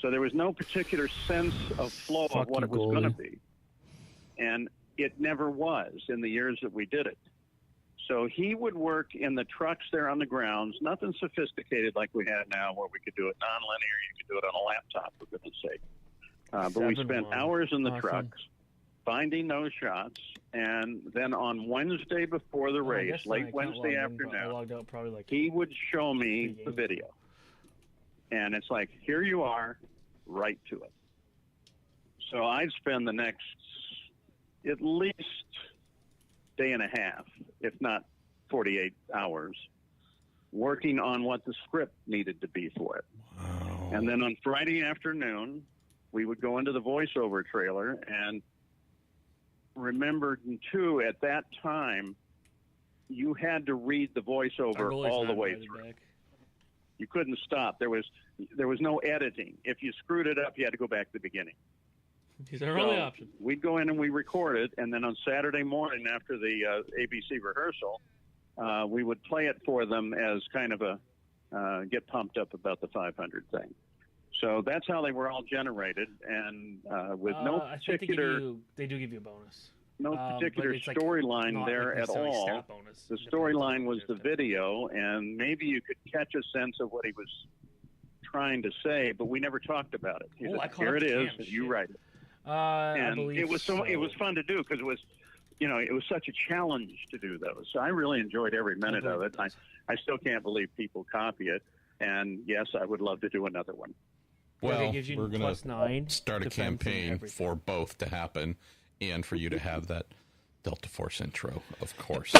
So there was no particular sense of flow of what it was going to be. And it never was in the years that we did it. So he would work in the trucks there on the grounds, nothing sophisticated like we have now where we could do it nonlinear. You could do it on a laptop, for goodness sake. But we spent hours in the trucks finding those shots. And then on Wednesday before the race, late Wednesday afternoon, he would show me the video. And it's like, here you are, right to it. So I'd spend the next at least day and a half, if not 48 hours, working on what the script needed to be for it. Wow. And then on Friday afternoon, we would go into the voiceover trailer, and remember, too, at that time, you had to read the voiceover all the way through. You couldn't stop. There was no editing. If you screwed it up, you had to go back to the beginning. These are only options. We'd go in and we record it, and then on Saturday morning after the ABC rehearsal, we would play it for them as kind of a get pumped up about the 500 thing. So that's how they were all generated, and with no particular... They do give you a bonus. No particular storyline there at all. The storyline was the video, and maybe you could catch a sense of what he was trying to say, but we never talked about it. He said, here it is, and you write it. And it was it was fun to do because it was, it was such a challenge to do those. So I really enjoyed every minute of it. I still can't believe people copy it, and yes, I would love to do another one. Well, we're going to start a campaign for both to happen and for you to have that Delta Force intro, of course.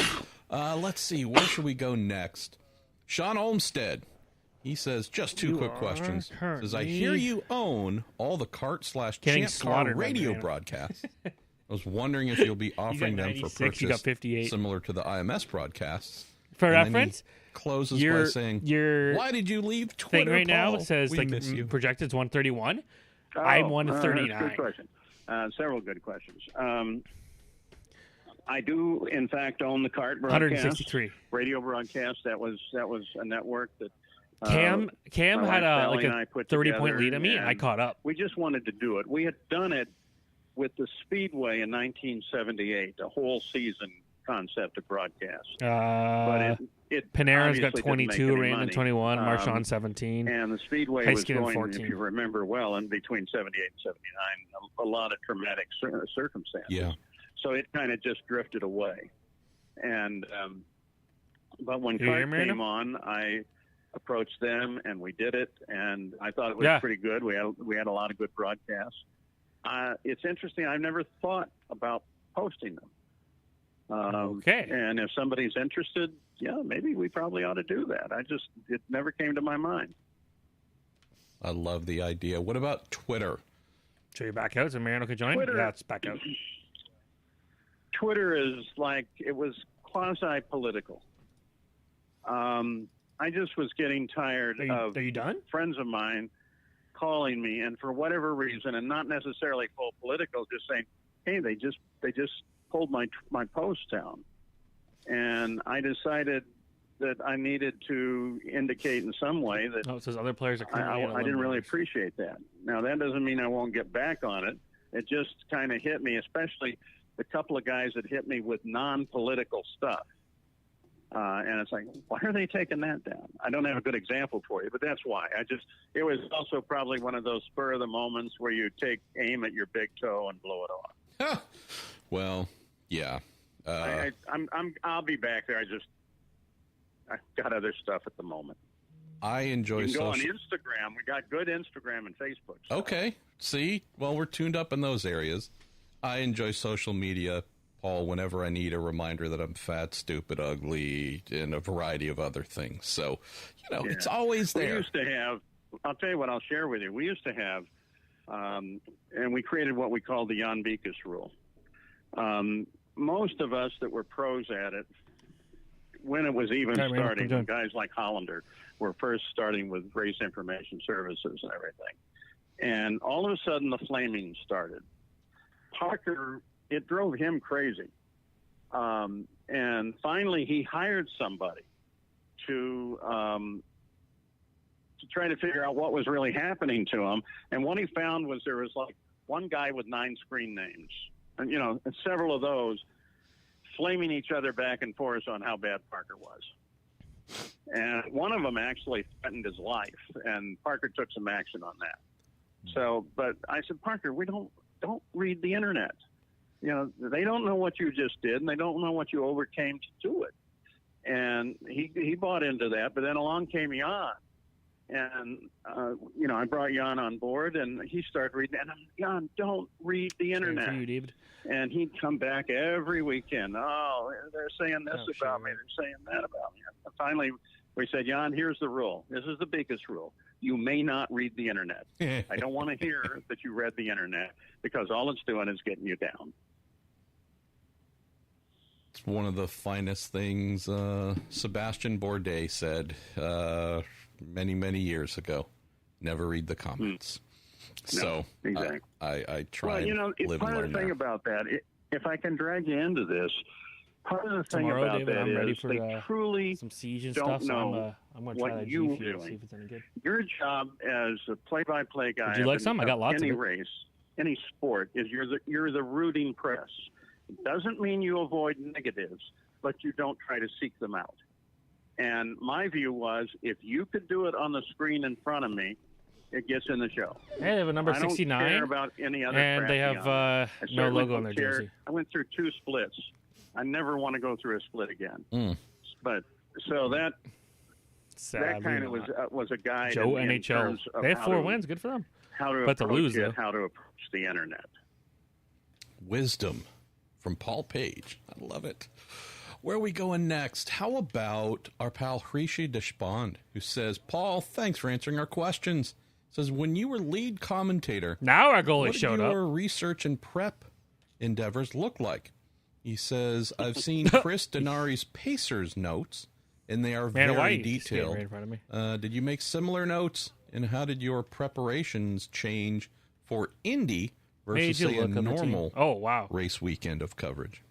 Let's see, where should we go next? Sean Olmstead. He says, just two quick questions. Says, I hear you own all the Champ Car radio broadcasts. I was wondering if you'll be offering them for purchase similar to the IMS broadcasts. For reference, closes by saying, why did you leave Twitter, thing right Paul? Now says projected 131. I'm 139. That's a good question. Several good questions. I do, in fact, own the CART broadcast. 163. Radio broadcast. That was a network that Cam had a 30-point lead on me, and I caught up. We just wanted to do it. We had done it with the Speedway in 1978, a whole season concept of broadcast. But Panera's got 22, Raymond 21, Marchand 17. And the Speedway was going, 14. if you remember well, in between 78 and 79, a lot of traumatic circumstances. Yeah. So it kind of just drifted away. And but when CART came on, I approached them and we did it, and I thought it was pretty good. We had a lot of good broadcasts. It's interesting. I've never thought about posting them. And if somebody's interested, maybe we probably ought to do that. It never came to my mind. I love the idea. What about Twitter? So you're back out, so Mariano could join? Yeah, it's back out. Twitter is it was quasi-political. I just was getting tired of Are you done? Friends of mine calling me, and for whatever reason, and not necessarily full political, just saying, hey, they just pulled my post down. And I decided that I needed to indicate in some way that it says other players are I didn't really appreciate that. Now, that doesn't mean I won't get back on it. It just kind of hit me, especially the couple of guys that hit me with non-political stuff. And it's like, why are they taking that down? I don't have a good example for you, but that's why. It was also probably one of those spur of the moments where you aim at your big toe and blow it off. Well, yeah. I'll be back there. I've got other stuff at the moment. I enjoy you can go on Instagram. We got good Instagram and Facebook stuff. Okay. See? Well, we're tuned up in those areas. I enjoy social media, Paul, whenever I need a reminder that I'm fat, stupid, ugly, and a variety of other things. So, it's always there. We used to have, I'll tell you what I'll share with you. We used to have, and we created what we called the Jan Beekes rule. Most of us that were pros at it, when it was even starting, guys like Hollander were first starting with race information services and everything. And all of a sudden the flaming started. Parker, it drove him crazy. And finally he hired somebody to try to figure out what was really happening to him. And what he found was there was like one guy with 9 screen names, and and several of those flaming each other back and forth on how bad Parker was. And one of them actually threatened his life, and Parker took some action on that. So, but I said, Parker, we don't read the internet. They don't know what you just did, and they don't know what you overcame to do it. And he bought into that, but then along came Jan. And, I brought Jan on board, and he started reading. And Jan, don't read the internet. For you, David. And he'd come back every weekend. Oh, they're saying this about me. They're saying that about me. And finally, we said, Jan, here's the rule. This is the biggest rule. You may not read the internet. I don't want to hear that you read the internet, because all it's doing is getting you down. It's one of the finest things Sebastian Bourdais said many, many years ago. Never read the comments. So exactly. I try and live and learn. Part of the thing about that, if I can drag you into this, part of the thing about David, that is they truly some siege and don't stuff. know I'm going to try that you G Fuel, see if it's any good. Your job as a play-by-play guy, would you like some? I got lots any of it. race, any sport, is you're the rooting press. It doesn't mean you avoid negatives, but you don't try to seek them out. And my view was, if you could do it on the screen in front of me, it gets in the show. Hey, they have a number 69. I don't care about any other and crap they have no logo on their jersey. I went through 2 splits. I never want to go through a split again. But so that kind of was a guide. Joe NHL. They have 4 wins. Good for them. How to but to lose, though. How to approach the internet. Wisdom from Paul Page. I love it. Where are we going next? How about our pal Hrishi Deshpande, who says, Paul, thanks for answering our questions. Says, when you were lead commentator, now our goalie what showed did up. your research and prep endeavors look like? He says, I've seen Chris Denari's Pacers notes, and they are very detailed. Right in front of me. Did you make similar notes, and how did your preparations change for Indy versus, say, a normal race weekend of coverage?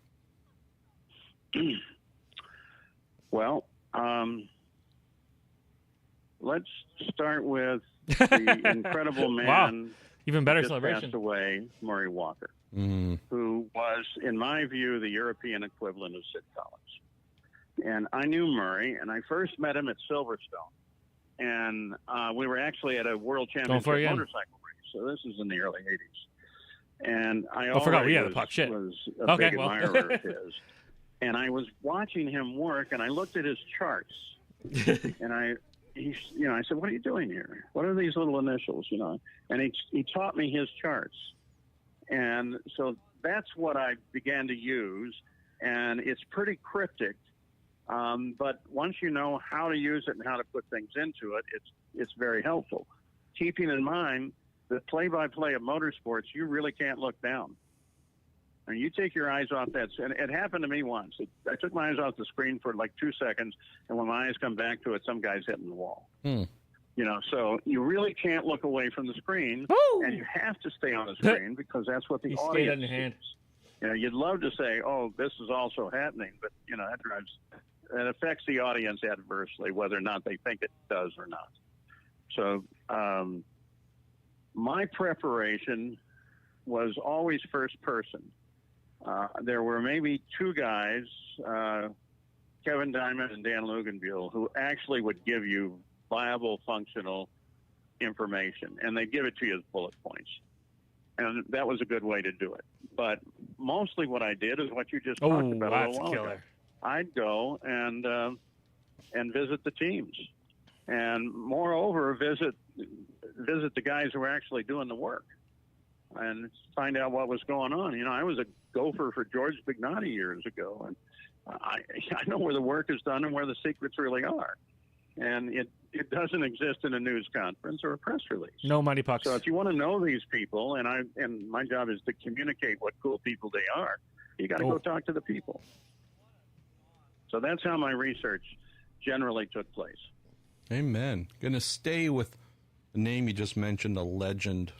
Well, let's start with the incredible man. Even better just celebration. Passed away, Murray Walker, who was, in my view, the European equivalent of Sid Collins. And I knew Murray, and I first met him at Silverstone. And we were actually at a World Championship motorcycle race. So this is in the early 80s. And I was a big admirer of his. And I was watching him work, and I looked at his charts. And I said, what are you doing here? What are these little initials, And he taught me his charts. And so that's what I began to use. And it's pretty cryptic. But once you know how to use it and how to put things into it, it's very helpful. Keeping in mind the play-by-play of motorsports, you really can't look down. I mean, you take your eyes off that, and it happened to me once. I took my eyes off the screen for like 2 seconds, and when my eyes come back to it, some guy's hitting the wall. So you really can't look away from the screen, and you have to stay on the screen because that's what the audience sees. You'd love to say, "Oh, this is also happening," but that affects the audience adversely, whether or not they think it does or not. So, my preparation was always first person. There were maybe two guys, Kevin Diamond and Dan Luganbuehl, who actually would give you viable, functional information, and they'd give it to you as bullet points. And that was a good way to do it. But mostly what I did is what you just talked about a little while ago. I'd go and visit the teams, and moreover, visit the guys who were actually doing the work, and find out what was going on. I was a gopher for George Bignotti years ago, and I know where the work is done and where the secrets really are. And it doesn't exist in a news conference or a press release. No money pucks. So if you want to know these people, and my job is to communicate what cool people they are, you got to go talk to the people. So that's how my research generally took place. Amen. Going to stay with the name you just mentioned, a legend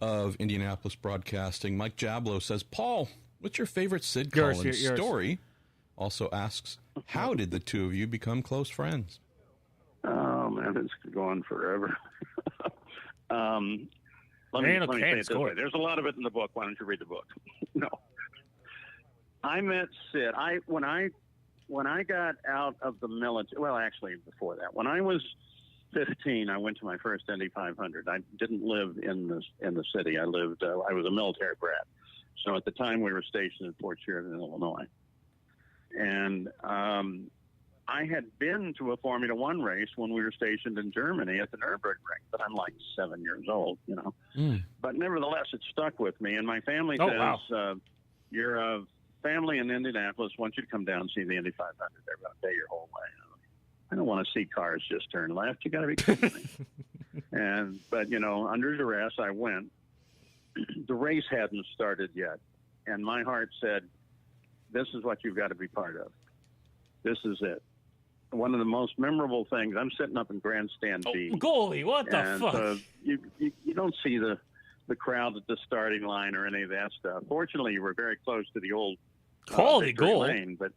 of Indianapolis broadcasting. Mike Jablow says, Paul, what's your favorite Sid Collins story? Also asks, how did the two of you become close friends? Oh, man, it's going forever. Let me say it this way. There's a lot of it in the book. Why don't you read the book? No. I met Sid. When I got out of the military, well, actually before that, when I was 15, I went to my first Indy 500. I didn't live in the city. I was a military brat. So at the time we were stationed in Fort Sheridan, Illinois. And I had been to a Formula One race when we were stationed in Germany at the Nürburgring, but I'm like 7 years old, But nevertheless, it stuck with me. And my family says, you're a family in Indianapolis wants you to come down and see the Indy 500. They're going to pay your whole way. I don't want to see cars just turn left. You got to be kidding me. But under duress, I went. The race hadn't started yet. And my heart said, this is what you've got to be part of. This is it. One of the most memorable things, I'm sitting up in Grandstand B. Goalie, what the fuck? So you don't see the crowd at the starting line or any of that stuff. Fortunately, you were very close to the old quality goal lane, but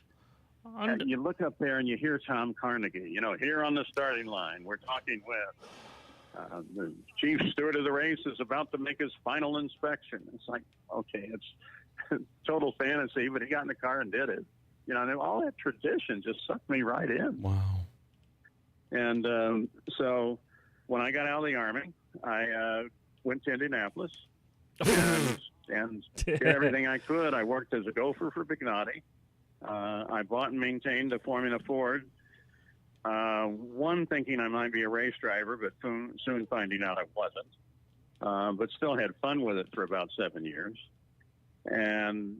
you look up there and you hear Tom Carnegie. Here on the starting line, we're talking with the chief steward of the race is about to make his final inspection. It's like, okay, it's total fantasy, but he got in the car and did it. All that tradition just sucked me right in. Wow. And so when I got out of the Army, I went to Indianapolis and did everything I could. I worked as a gopher for Bignotti. I bought and maintained a Formula Ford. One, thinking I might be a race driver, but soon finding out I wasn't. But still had fun with it for about 7 years. And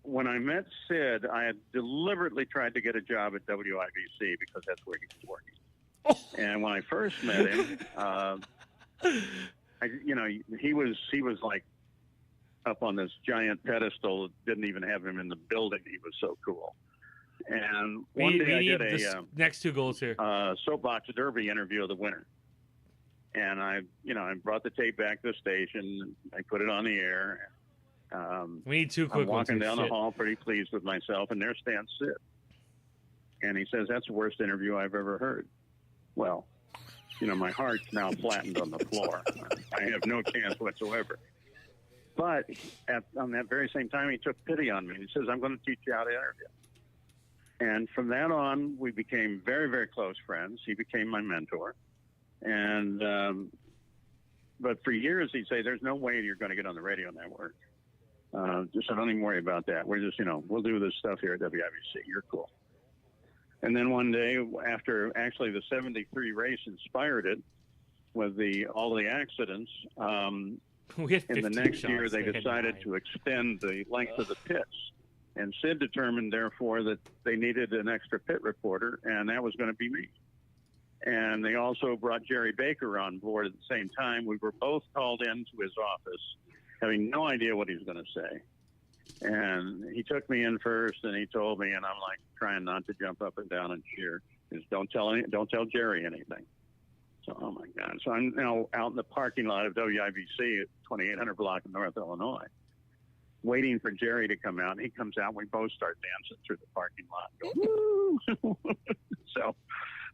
when I met Sid, I had deliberately tried to get a job at WIBC because that's where he was working. And when I first met him, he was like up on this giant pedestal. Didn't even have him in the building. He was so cool. And one day I did a next two goals here. Soapbox Derby interview of the winner. And I brought the tape back to the station. I put it on the air. We need two quick ones. I'm walking down the hall, pretty pleased with myself, and there stands Sid. And he says, "That's the worst interview I've ever heard." Well, my heart's now flattened on the floor. I have no chance whatsoever. But on that very same time, he took pity on me. He says, "I'm going to teach you how to interview." And from that on, we became very, very close friends. He became my mentor. And but for years, he'd say, "There's no way you're going to get on the radio network. Just don't even worry about that. We're just, we'll do this stuff here at WIBC. You're cool." And then one day, after actually the 73 race inspired it, with all the accidents, in the next year they decided to extend the length of the pits. And Sid determined, therefore, that they needed an extra pit reporter, and that was going to be me. And they also brought Jerry Baker on board at the same time. We were both called into his office, having no idea what he was going to say. And he took me in first, and he told me, and I'm like trying not to jump up and down and cheer, is don't tell Jerry anything. So, oh my God. So I'm now out in the parking lot of WIBC at 2800 block in North Illinois, waiting for Jerry to come out. And he comes out, and we both start dancing through the parking lot. Go, woo! So,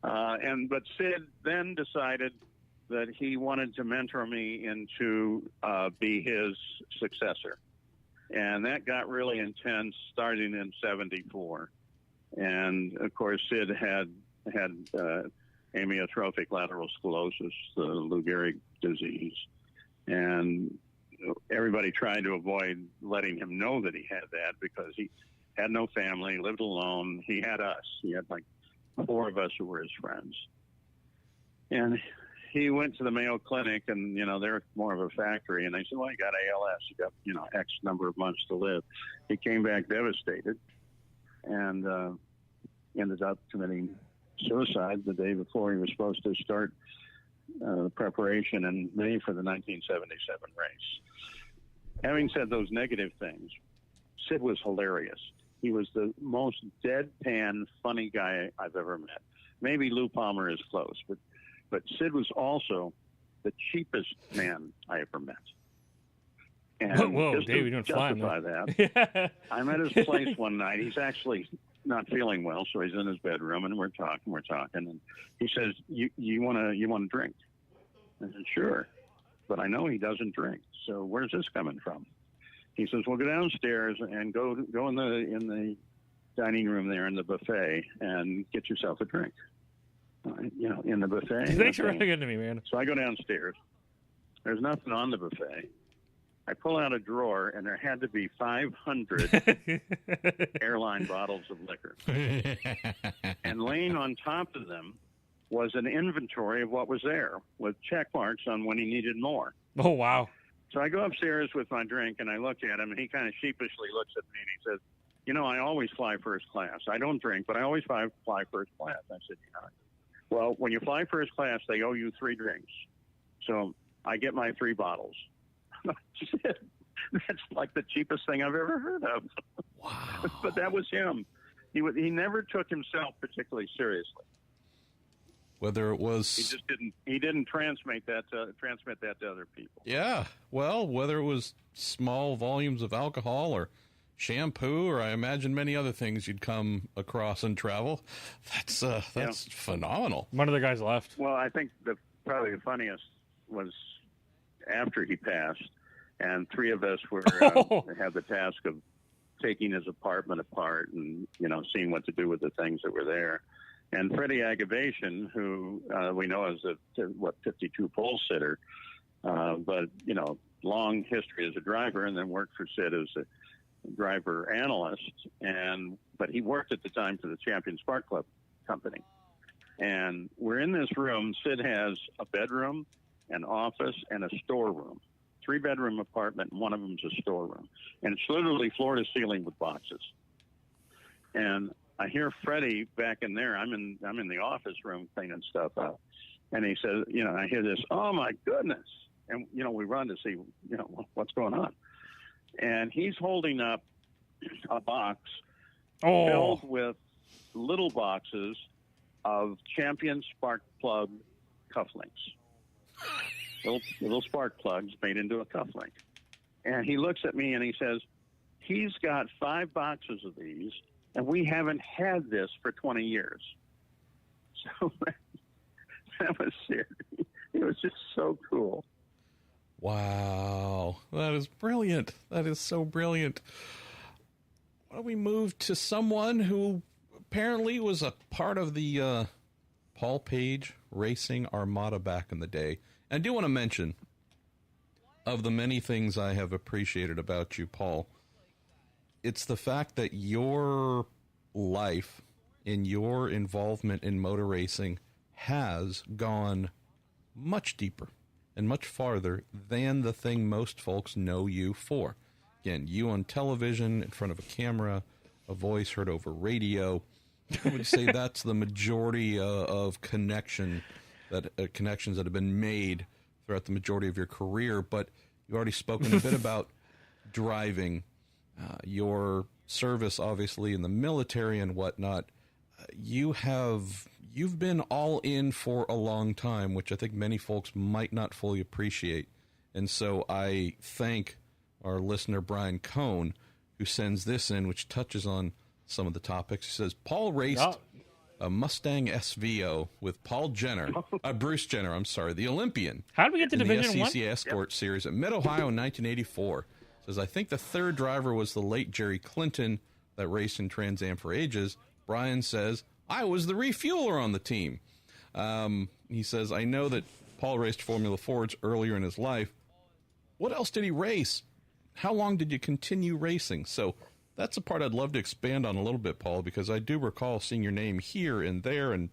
but Sid then decided that he wanted to mentor me into be his successor. And that got really intense starting in 74. And of course, Sid had amyotrophic lateral sclerosis, the Lou Gehrig disease. And everybody tried to avoid letting him know that he had that because he had no family, lived alone. He had us. He had like 4 of us who were his friends. And he went to the Mayo Clinic, and, they're more of a factory. And they said, well, you got ALS. You got, X number of months to live. He came back devastated and ended up committing suicide the day before he was supposed to start preparation in May for the 1977 race. Having said those negative things, Sid was hilarious. He was the most deadpan, funny guy I've ever met. Maybe Lou Palmer is close, but Sid was also the cheapest man I ever met. And whoa, just Dave, to you don't justify that, I'm at his place one night. He's actually not feeling well, so he's in his bedroom, and we're talking, and he says, "You want to drink?" I said, "Sure," but I know he doesn't drink. So where's this coming from? He says, "Well, go downstairs and go in the dining room there in the buffet and get yourself a drink." In the buffet. Thanks for running into me, man. So I go downstairs. There's nothing on the buffet. I pull out a drawer, and there had to be 500 airline bottles of liquor. And laying on top of them was an inventory of what was there with check marks on when he needed more. Oh, wow. So I go upstairs with my drink, and I look at him, and he kind of sheepishly looks at me, and he says, I always fly first class. I don't drink, but I always fly first class. I said, well, when you fly first class, they owe you 3 drinks. So I get my 3 bottles. That's like the cheapest thing I've ever heard of. Wow. But that was him. He never took himself particularly seriously. Whether it was he didn't transmit that to other people. Yeah. Well, whether it was small volumes of alcohol or shampoo, or I imagine many other things you'd come across in travel. That's phenomenal. One of the guys left. Well, I think probably the funniest was after he passed, and 3 of us had the task of taking his apartment apart and seeing what to do with the things that were there. And Freddie Agavation, who we know as a 52 pole sitter, but long history as a driver, and then worked for Sid as a driver analyst, but he worked at the time for the Champion Spark Club company. And we're in this room. Sid has a bedroom, an office, and a storeroom. 3-bedroom apartment, and one of them's a storeroom. And it's literally floor to ceiling with boxes. And I hear Freddie back in there. I'm in the office room cleaning stuff up. And he says, I hear this, "Oh my goodness." And, we run to see, what's going on. And he's holding up a box filled with little boxes of Champion Spark Plug cufflinks. Little spark plugs made into a cufflink. And he looks at me and he says, he's got 5 boxes of these, and we haven't had this for 20 years. So that was serious. It was just so cool. Wow. That is brilliant. That is so brilliant. Why don't we move to someone who apparently was a part of the Paul Page Racing Armada back in the day. I do want to mention, of the many things I have appreciated about you, Paul, it's the fact that your life and your involvement in motor racing has gone much deeper and much farther than the thing most folks know you for. Again, you on television, in front of a camera, a voice heard over radio. I would say that's the majority of connections that have been made throughout the majority of your career. But you've already spoken a bit about driving, your service, obviously, in the military and whatnot. You have you've been all in for a long time, which I think many folks might not fully appreciate. And so I thank our listener, Brian Cohn, who sends this in, which touches on some of the topics. He says, Paul raced a Mustang SVO with Bruce Jenner, the Olympian. How did we get to Division the SEC 1? Escort Series at Mid-Ohio in 1984. Says, I think the third driver was the late Jerry Clinton that raced in Trans Am for ages. Brian says, I was the refueler on the team. He says, I know that Paul raced Formula Fords earlier in his life. What else did he race? How long did you continue racing? So that's a part I'd love to expand on a little bit, Paul, because I do recall seeing your name here and there, and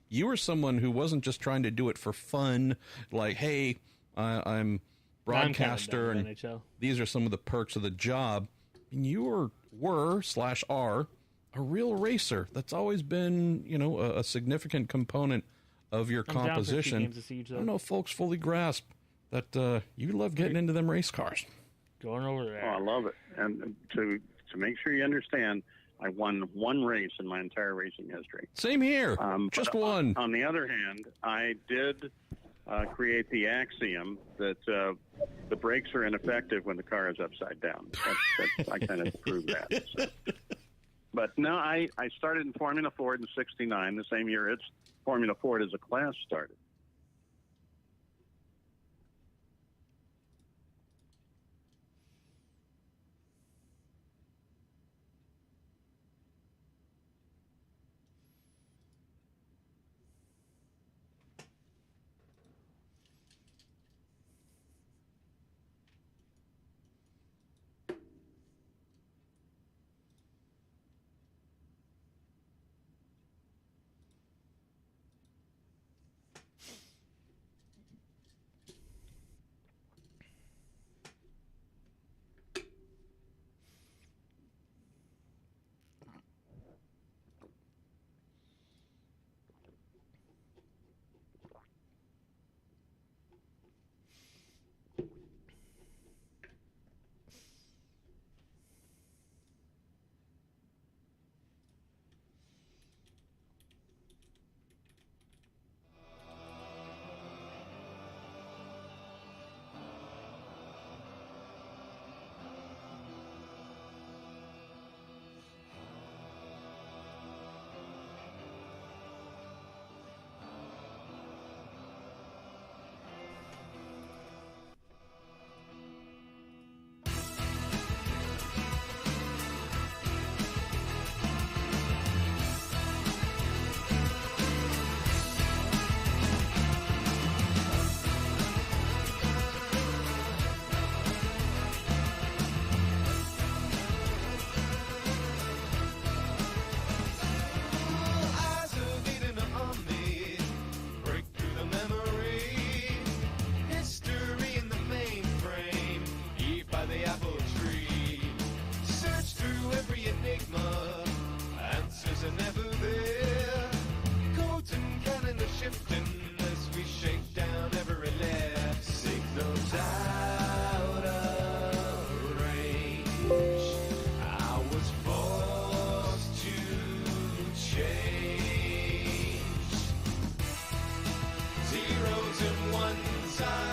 you were someone who wasn't just trying to do it for fun, like, hey, I'm broadcaster, and NHL. These are some of the perks of the job. And you were/are a real racer. That's always been, a significant component of your composition. Siege, I don't know if folks fully grasp that you love getting into them race cars. Going over there. Oh, I love it. And to make sure you understand, I won one race in my entire racing history. Same here. Just one. On the other hand, I did create the axiom that the brakes are ineffective when the car is upside down. I kind of proved that. So. But no, I started in Formula Ford in '69, the same year Formula Ford as a class started. Zeros and ones.